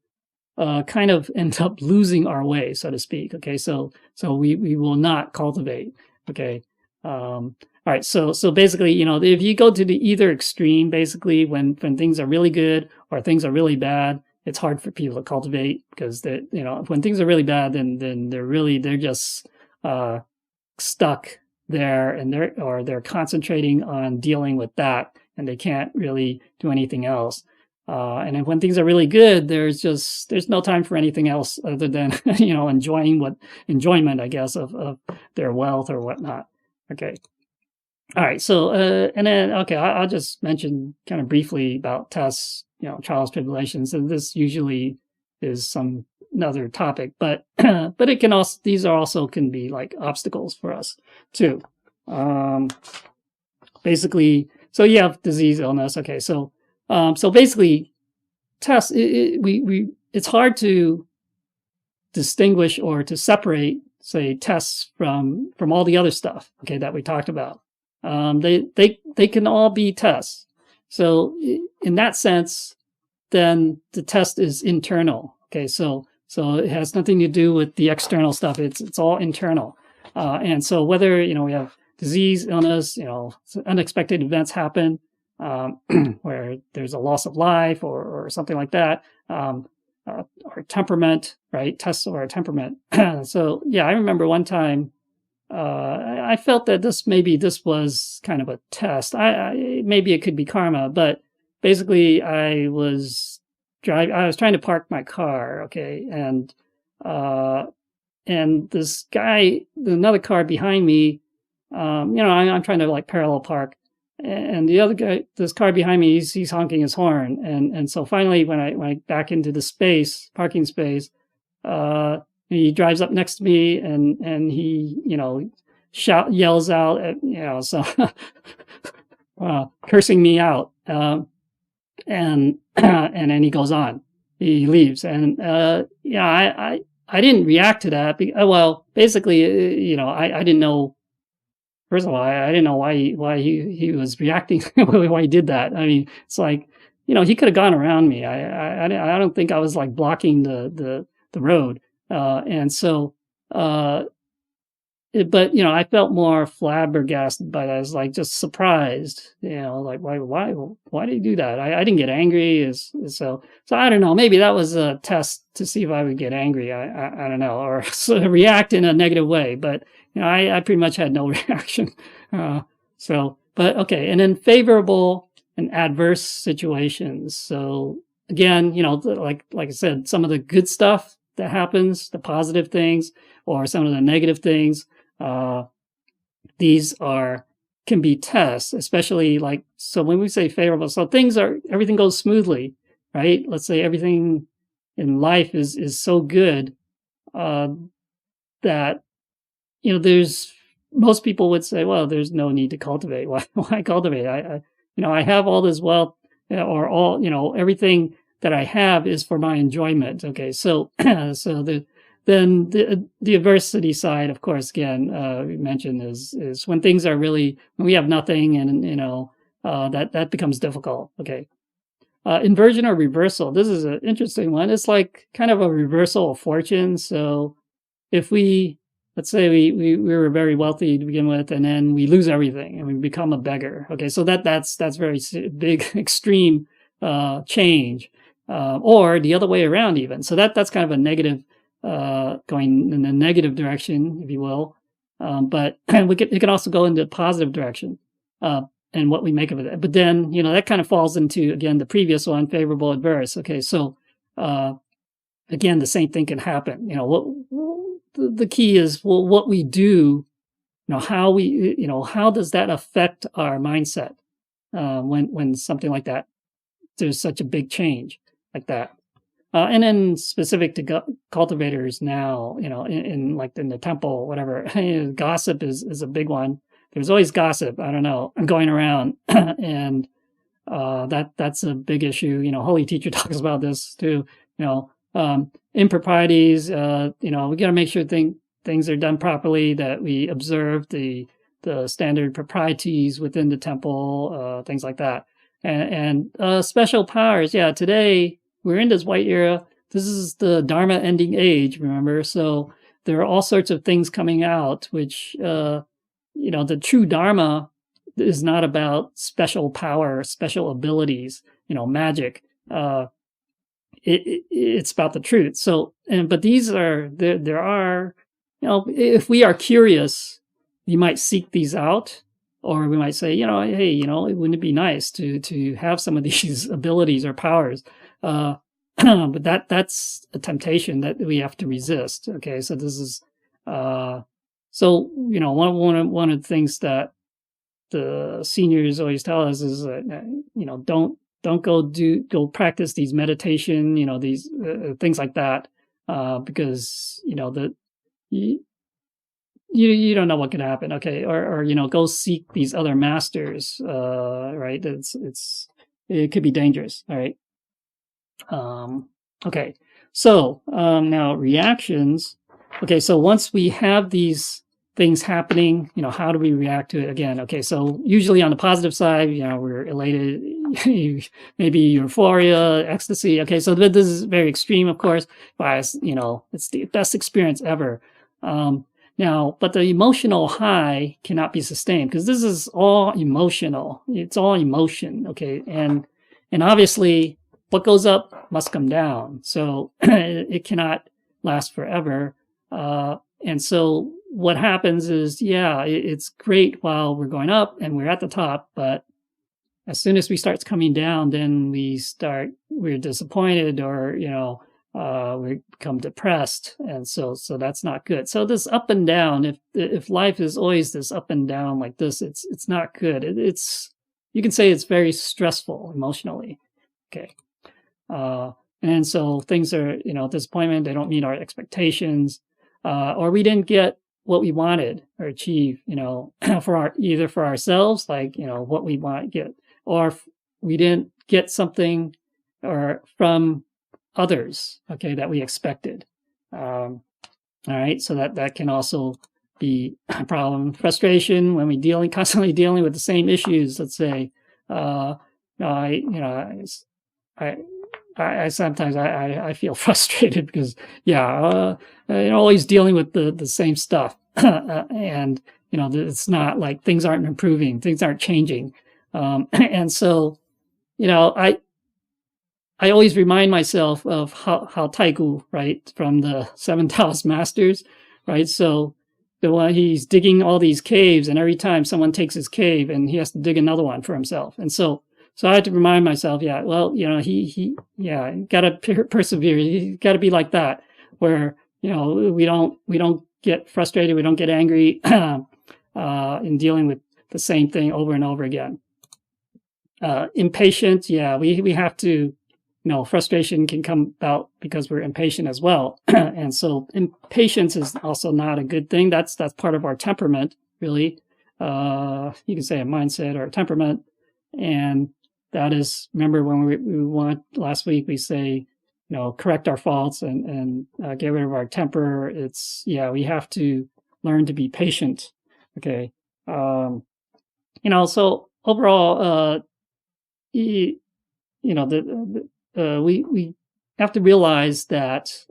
kind of end up losing our way, so to speak. Okay, so we will not cultivate. Okay. All right, so basically, if you go to the either extreme, basically when things are really good or things are really bad, it's hard for people to cultivate, because when things are really bad, then they're just stuck there, and they're concentrating on dealing with that, and they can't really do anything else. And then when things are really good, there's no time for anything else other than enjoyment, I guess, of their wealth or whatnot. Okay. All right. So and then I'll just mention kind of briefly about tests, trials, tribulations, and this usually is another topic, but but it can also, these are also can be like obstacles for us too. Basically, so you have disease, illness. Okay, so basically, tests. It's hard to distinguish or to separate, say, tests from all the other stuff. Okay, that we talked about. They can all be tests. So in that sense, then the test is internal. Okay, so it has nothing to do with the external stuff. It's all internal. And so whether we have disease, illness, unexpected events happen, where there's a loss of life or something like that, or temperament, right? Tests of our temperament. So yeah, I remember one time I felt that this was kind of a test. Maybe it could be karma, but basically I was trying to park my car, okay, and this guy, another car behind me, I'm trying to like parallel park, and the other guy, this car behind me, he's honking his horn, and so finally when I back into the parking space, he drives up next to me, and he yells out at cursing me out, and then he goes on, he leaves, and I didn't react to that. Well, basically, I didn't know. First of all, I didn't know why he was reacting, why he did that. I mean, it's like, he could have gone around me. I don't think I was like blocking the road. And so, but I felt more flabbergasted by that. I was like just surprised, like why did you do that? I didn't get angry. So I don't know. Maybe that was a test to see if I would get angry. I don't know, or sort of react in a negative way. But I pretty much had no reaction. But okay. And then favorable and adverse situations. So again, like I said, some of the good stuff that happens, the positive things, or some of the negative things. These can be tests, especially so when we say favorable, so everything goes smoothly, right? Let's say everything in life is so good that there's most people would say, well, there's no need to cultivate. Why cultivate? I have all this wealth, or all everything that I have is for my enjoyment. Okay, so then the adversity side, of course, again, we mentioned is when things are when we have nothing, and that becomes difficult. Okay, inversion or reversal. This is an interesting one. It's like kind of a reversal of fortune. So if let's say we were very wealthy to begin with, and then we lose everything and we become a beggar. Okay, so that's very big, extreme change, or the other way around even. So that's kind of a negative. Going in a negative direction, if you will, but it can also go into a positive direction, and what we make of it. But then, that kind of falls into, again, the previous one, favorable, adverse. Okay, so again, the same thing can happen. The key is, well, what we do, how does that affect our mindset when something like that, there's such a big change like that. And then specific to cultivators now, in the temple, whatever, gossip is a big one. There's always gossip. I don't know, going around, and that's a big issue. Holy Teacher talks about this too. Improprieties. We got to make sure things are done properly. That we observe the standard proprieties within the temple, things like that, and special powers. Yeah, today. We're in this white era. This is the Dharma ending age, remember? So there are all sorts of things coming out, which, the true Dharma is not about special power, special abilities, magic. It's about the truth. So, but these there are, if we are curious, you might seek these out, or we might say, hey, wouldn't it be nice to have some of these abilities or powers? But that's a temptation that we have to resist. Okay, so this is one of the things that the seniors always tell us is don't go practice these meditation, these things like that, because you don't know what could happen. Okay, or go seek these other masters, right? It could be dangerous. All right. Okay, so now reactions. Okay, so once we have these things happening, how do we react to it again? Okay, so usually on the positive side, we're elated, maybe euphoria, ecstasy. Okay, so this is very extreme, of course, but it's the best experience ever. Now, but the emotional high cannot be sustained because this is all emotional. It's all emotion. Okay, and obviously, what goes up must come down. So it cannot last forever. And so what happens is, it's great while we're going up and we're at the top, but as soon as we start coming down, then we're disappointed, or, we become depressed. And so that's not good. So this up and down, if life is always this up and down like this, it's not good. You can say it's very stressful emotionally. Okay. And so things are, disappointment, they don't meet our expectations, or we didn't get what we wanted or achieve, either for ourselves, like, what we want to get, or we didn't get something or from others, okay, that we expected. All right. So that can also be a problem. Frustration when we constantly dealing with the same issues. Let's say, I sometimes I feel frustrated because always dealing with the same stuff. and it's not like things aren't improving, things aren't changing, and so I always remind myself of how Taigu, right, from the Seven Taoist Masters, right? So the one he's digging all these caves, and every time someone takes his cave, and he has to dig another one for himself. And so I had to remind myself, he got to persevere. You got to be like that, where we don't get frustrated, we don't get angry in dealing with the same thing over and over again. Impatient, we have to. Frustration can come about because we're impatient as well. And so impatience is also not a good thing. That's part of our temperament, really. You can say a mindset or a temperament. And that is, remember when we went last week, we say, correct our faults and get rid of our temper. We have to learn to be patient. Okay. So overall, we have to realize that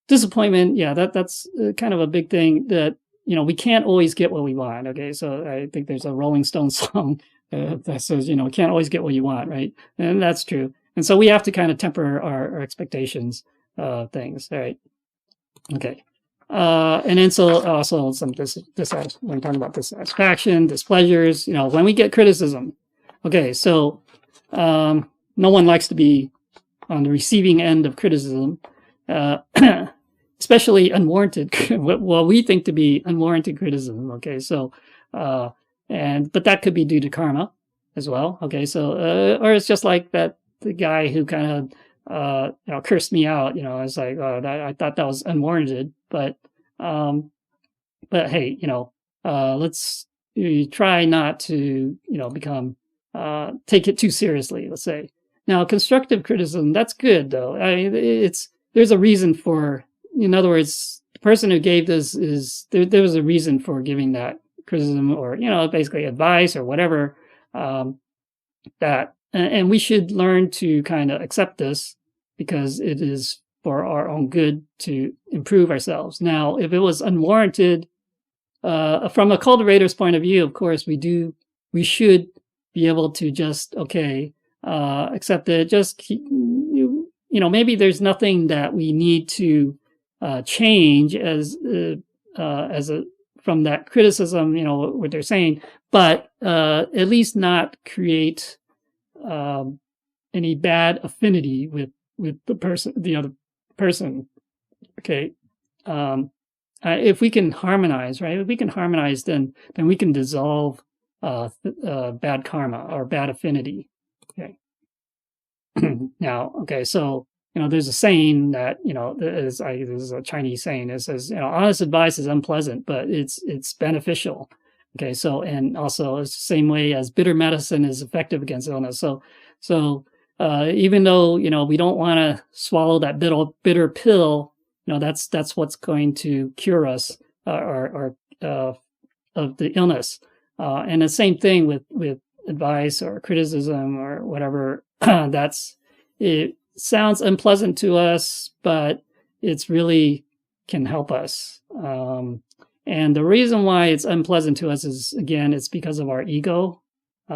disappointment, that's kind of a big thing, that we can't always get what we want. Okay, so I think there's a Rolling Stone song that says we can't always get what you want, right? And that's true. And so we have to kind of temper our expectations, things. All right. Okay. And then so also some when we're talking about dissatisfaction, displeasures, when we get criticism. Okay, so no one likes to be on the receiving end of criticism, especially unwarranted, what we think to be unwarranted criticism. Okay, so, but that could be due to karma as well. Okay, so, or it's just like the guy who kind of, cursed me out. It's like, I thought that was unwarranted, but hey, let's try not to, become, take it too seriously, let's say. Now, constructive criticism, that's good, though. I mean, there's a reason for, in other words, the person who gave this there was a reason for giving that criticism, or, basically advice or whatever, and we should learn to kind of accept this, because it is for our own good to improve ourselves. Now, if it was unwarranted, from a cultivator's point of view, of course, we should be able to just, accept it. Just maybe there's nothing that we need to change from that criticism, what they're saying, but at least not create any bad affinity with the other person. Okay. If we can harmonize, right? If we can harmonize, then we can dissolve bad karma or bad affinity. Okay. Now, so there's a saying that this is a Chinese saying. It says, honest advice is unpleasant, but it's beneficial. Okay, so, and also it's the same way as bitter medicine is effective against illness. So even though we don't want to swallow that bitter pill, that's what's going to cure us or of the illness. And the same thing with advice or criticism or whatever. It sounds unpleasant to us, but it's really can help us. And the reason why it's unpleasant to us is, again, it's because of our ego.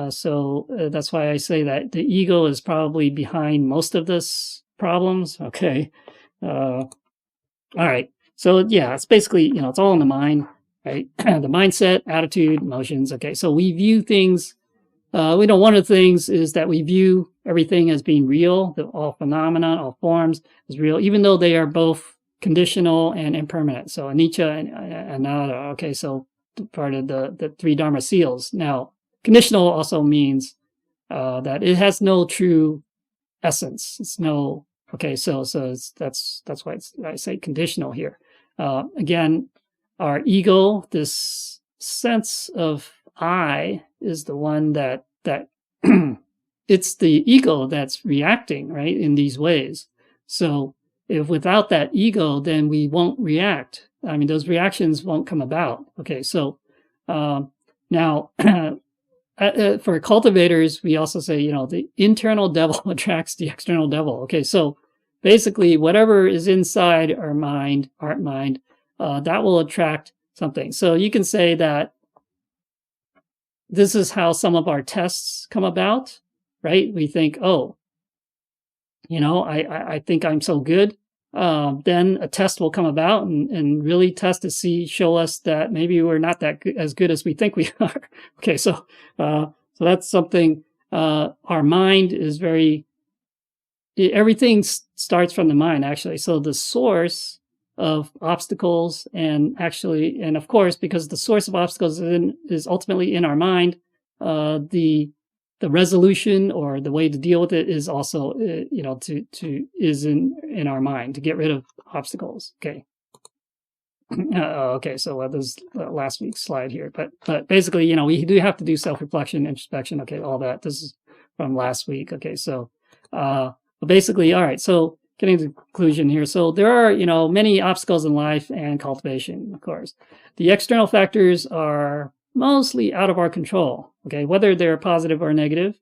So that's why I say that the ego is probably behind most of this problems. Okay. All right. So yeah, it's basically, it's all in the mind, right? The mindset, attitude, emotions. Okay. So we view things, one of the things is that we view everything as being real, all phenomena, all forms is real, even though they are both conditional and impermanent. So anicca and anatta. Okay. So part of the three Dharma seals. Now, conditional also means that it has no true essence. It's no, okay, so that's why I say conditional here. Again, our ego, this sense of I, is the one that it's the ego that's reacting, right, in these ways. So if without that ego, then we won't react. I mean, those reactions won't come about. Okay, so now for cultivators, we also say, the internal devil attracts the external devil. Okay, so basically whatever is inside our mind, heart mind, that will attract something. So you can say that this is how some of our tests come about, right? We think, oh, I think I'm so good. Then a test will come about and really test to show us that maybe we're not that good, as good as we think we are. Okay, so that's something. Our mind is everything starts from the mind, actually. So the source of obstacles and of course, because the source of obstacles is ultimately in our mind, the resolution or the way to deal with it is also, is in our mind to get rid of obstacles. Okay. Okay. So this is last week's slide here, but basically, we do have to do self-reflection, introspection. Okay. All that. This is from last week. Okay. So, basically, all right. So getting to the conclusion here. So there are, many obstacles in life and cultivation, of course. The external factors are mostly out of our control, okay, whether they're positive or negative,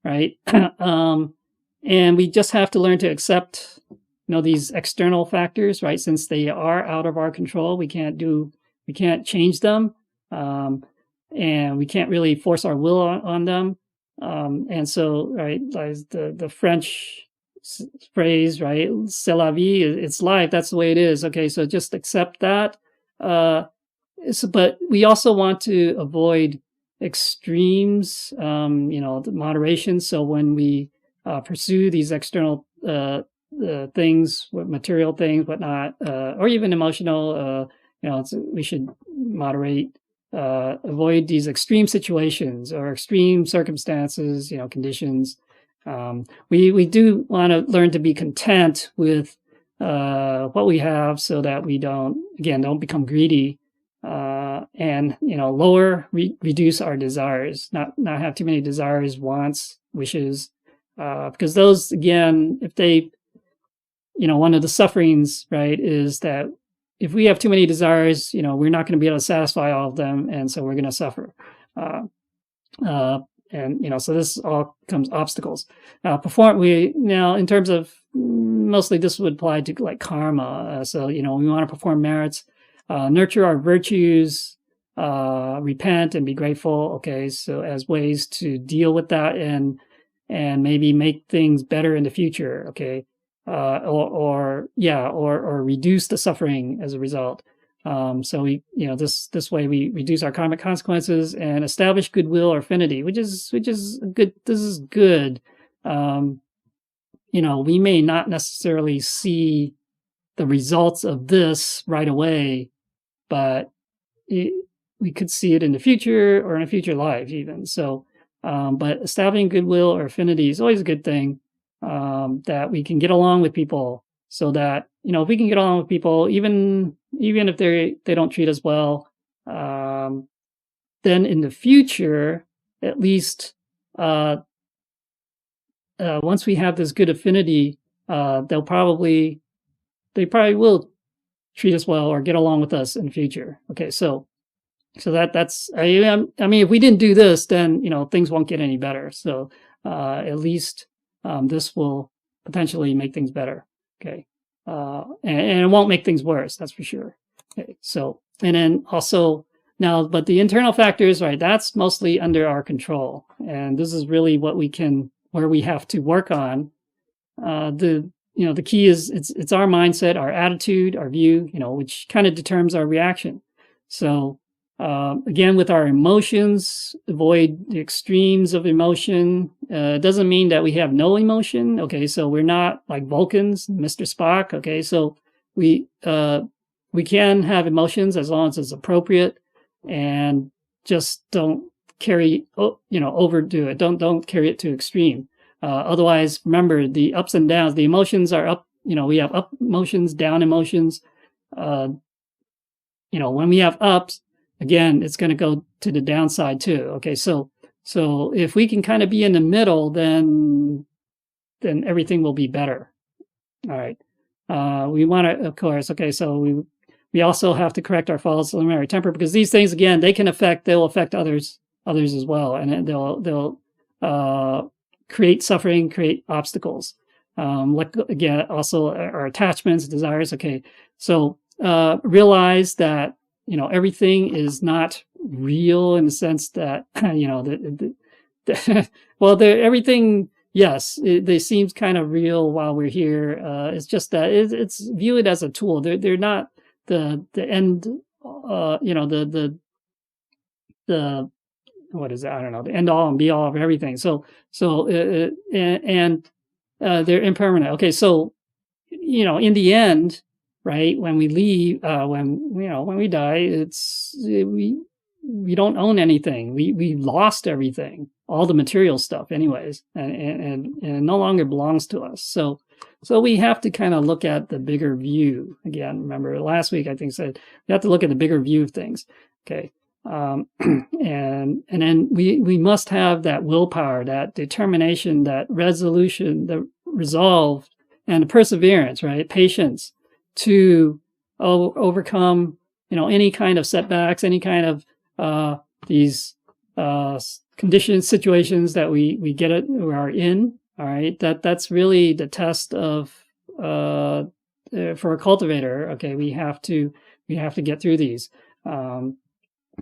right? And we just have to learn to accept, these external factors, right? Since they are out of our control, we can't change them, and we can't really force our will on them. And so, right, the French phrase, right, c'est la vie, it's life, that's the way it is. Okay, so just accept that. But we also want to avoid extremes, the moderation. So when we pursue these external things, material things, whatnot, or even emotional, we should moderate, avoid these extreme situations or extreme circumstances, conditions. We do want to learn to be content with what we have, so that we don't become greedy, and reduce our desires, not have too many desires, wants, wishes, because those, again, if they, one of the sufferings, right, is that if we have too many desires, we're not going to be able to satisfy all of them, and so we're going to suffer. And so this all becomes obstacles. In terms of, mostly this would apply to like karma. So we want to perform merits, nurture our virtues, repent and be grateful. Okay, so as ways to deal with that and maybe make things better in the future. Okay, or reduce the suffering as a result. So we, this way we reduce our karmic consequences and establish goodwill or affinity, which is good. This is good. We may not necessarily see the results of this right away, but we could see it in the future or in a future life even. So, but establishing goodwill or affinity is always a good thing, that we can get along with people, so that, if we can get along with people, even if they don't treat us well, then in the future, at least, once we have this good affinity, they probably will treat us well or get along with us in the future. Okay, so that's, I mean, if we didn't do this, then things won't get any better. So at least this will potentially make things better. Okay, and it won't make things worse. That's for sure. Okay, so, and then also now, but the internal factors, right? That's mostly under our control, and this is really where we have to work on. The key is it's our mindset, our attitude, our view, which kind of determines our reaction. So again, with our emotions, avoid the extremes of emotion. It doesn't mean that we have no emotion. Okay, so we're not like Vulcans, Mr. Spock. Okay, so we can have emotions as long as it's appropriate, and just don't overdo it. Don't carry it to extreme. Otherwise, remember, the ups and downs, the emotions are up, we have up emotions, down emotions. When we have ups, again, it's going to go to the downside too. Okay, so if we can kind of be in the middle, then everything will be better. All right. We want to, of course, okay, so we also have to correct our false preliminary temper, because these things, again, they'll affect others as well, and they'll create suffering, create obstacles. Again, also our attachments, desires. Okay, so realize that, everything is not real in the sense that, well, everything, yes, they seems kind of real while we're here. It's just that it's viewed as a tool. They're not the end, the what is it? I don't know, the end all and be all of everything. So they're impermanent. Okay, so in the end, right, when we leave, when we die, we don't own anything. We lost everything, all the material stuff, anyways, and it no longer belongs to us. So we have to kind of look at the bigger view. Again, remember last week I think said we have to look at the bigger view of things. Okay. And then we must have that willpower, that determination, that resolution, the resolve, and the perseverance, right? Patience to overcome, any kind of setbacks, any kind of these conditions, situations that we are in. All right, that's really the test of for a cultivator. Okay, we have to get through these.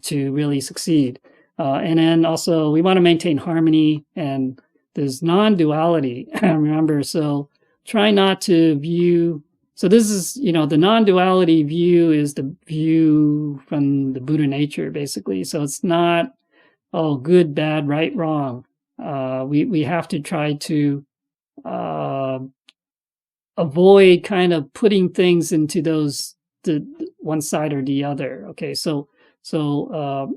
To really succeed. And then also we want to maintain harmony and there's non-duality. Remember, so try not to view, so this is, the non-duality view is the view from the Buddha nature, basically. So it's not, good, bad, right, wrong. We have to try to avoid kind of putting things into the one side or the other. Okay, so the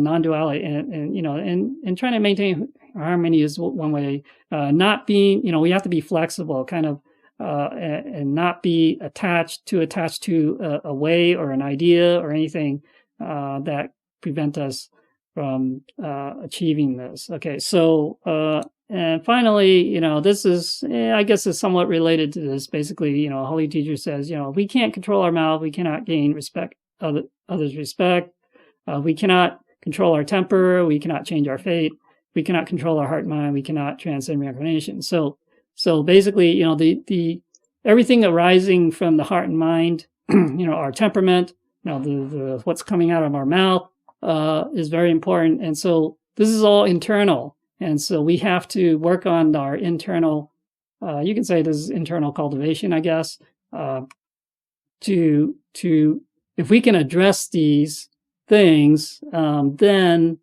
non-duality and trying to maintain harmony is one way. Not being, we have to be flexible, kind of, and not be attached to a way or an idea or anything that prevent us from achieving this. Okay, so and finally, this is, I guess, is somewhat related to this. Basically, a holy teacher says, we can't control our mouth, we cannot gain others' respect. We cannot control our temper. We cannot change our fate. We cannot control our heart and mind. We cannot transcend reincarnation. So basically, the everything arising from the heart and mind, our temperament, the what's coming out of our mouth is very important. And so this is all internal. And so we have to work on our internal. You can say this is internal cultivation, I guess. To if we can address these things, then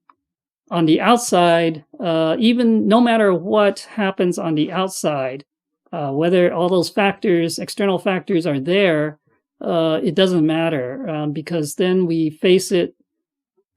on the outside, even no matter what happens on the outside, whether all those factors, external factors are there, it doesn't matter, because then we face it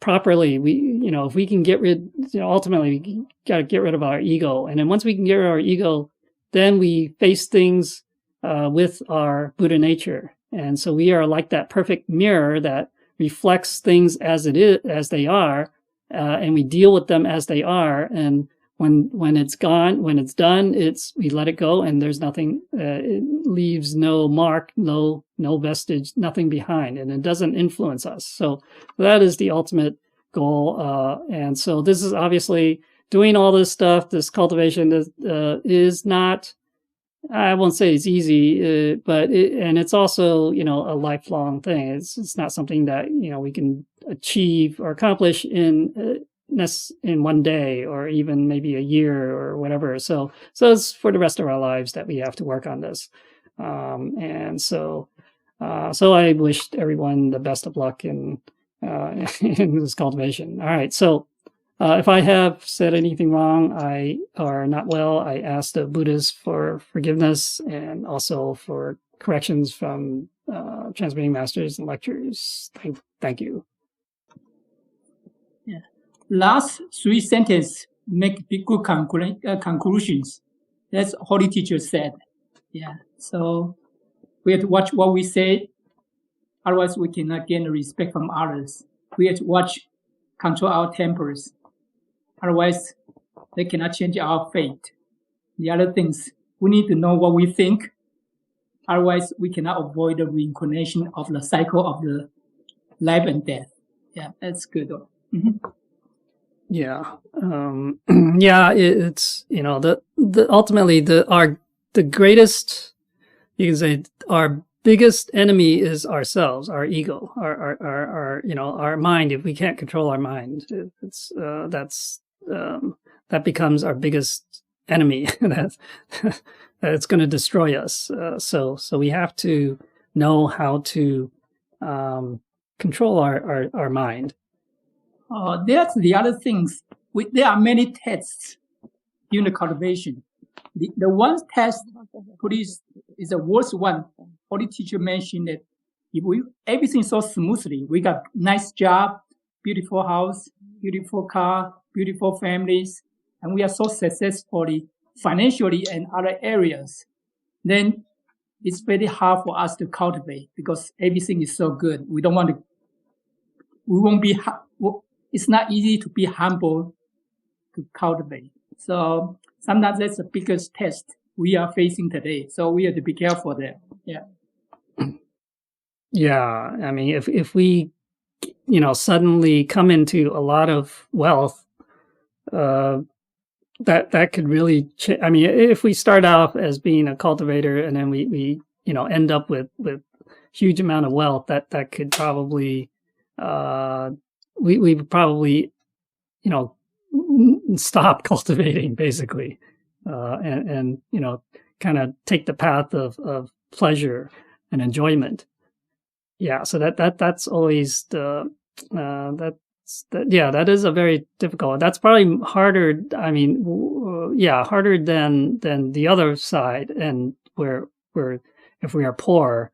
properly. If we can get rid, ultimately we got to get rid of our ego. And then once we can get rid of our ego, then we face things with our Buddha nature. And so we are like that perfect mirror that reflects things as they are, and we deal with them as they are. And when it's gone, when it's done, we let it go, and there's nothing. It leaves no mark, no vestige, nothing behind, and it doesn't influence us. So that is the ultimate goal. And so this is obviously doing all this stuff. This cultivation is not. I won't say it's easy, but it's also, a lifelong thing. It's not something that, we can achieve or accomplish in one day or even maybe a year or whatever. So it's for the rest of our lives that we have to work on this. So I wished everyone the best of luck in this cultivation. All right. So, if I have said anything wrong or not well, I ask the Buddhas for forgiveness and also for corrections from transmitting masters and lectures. Thank you. Yeah. Last 3 sentences make good conclusions. That's Holy Teacher said. Yeah. So we have to watch what we say. Otherwise, we cannot gain respect from others. We have to control our tempers. Otherwise, they cannot change our fate. The other things, we need to know what we think. Otherwise, we cannot avoid the reincarnation of the cycle of the life and death. Yeah, that's good. Mm-hmm. Yeah. It's, ultimately the greatest, you can say, our biggest enemy is ourselves, our ego, our our mind. If we can't control our mind, that becomes our biggest enemy. That's going to destroy us. So we have to know how to control our mind. There's the other things. There are many tests during the cultivation. The one test is the worst one. Holy teacher mentioned that if everything so smoothly, we got nice job, beautiful house, beautiful car, beautiful families, and we are so successfully financially and other areas, then it's very hard for us to cultivate because everything is so good. We won't be, it's not easy to be humble to cultivate. So sometimes that's the biggest test we are facing today. So we have to be careful there. Yeah. Yeah. I mean, if we, suddenly come into a lot of wealth, that could really I mean, if we start off as being a cultivator and then we end up with huge amount of wealth, that could probably we would probably stop cultivating basically, and kind of take the path of pleasure and enjoyment. Yeah, so that's always the that is a very difficult. That's probably harder. I mean, harder than the other side, and where if we are poor,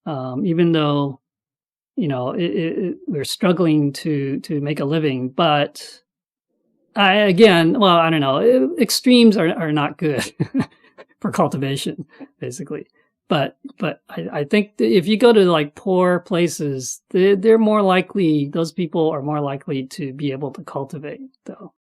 even though we're struggling to make a living, but I don't know. Extremes are not good for cultivation, basically. But I think if you go to like poor places, they're more likely. Those people are more likely to be able to cultivate, though.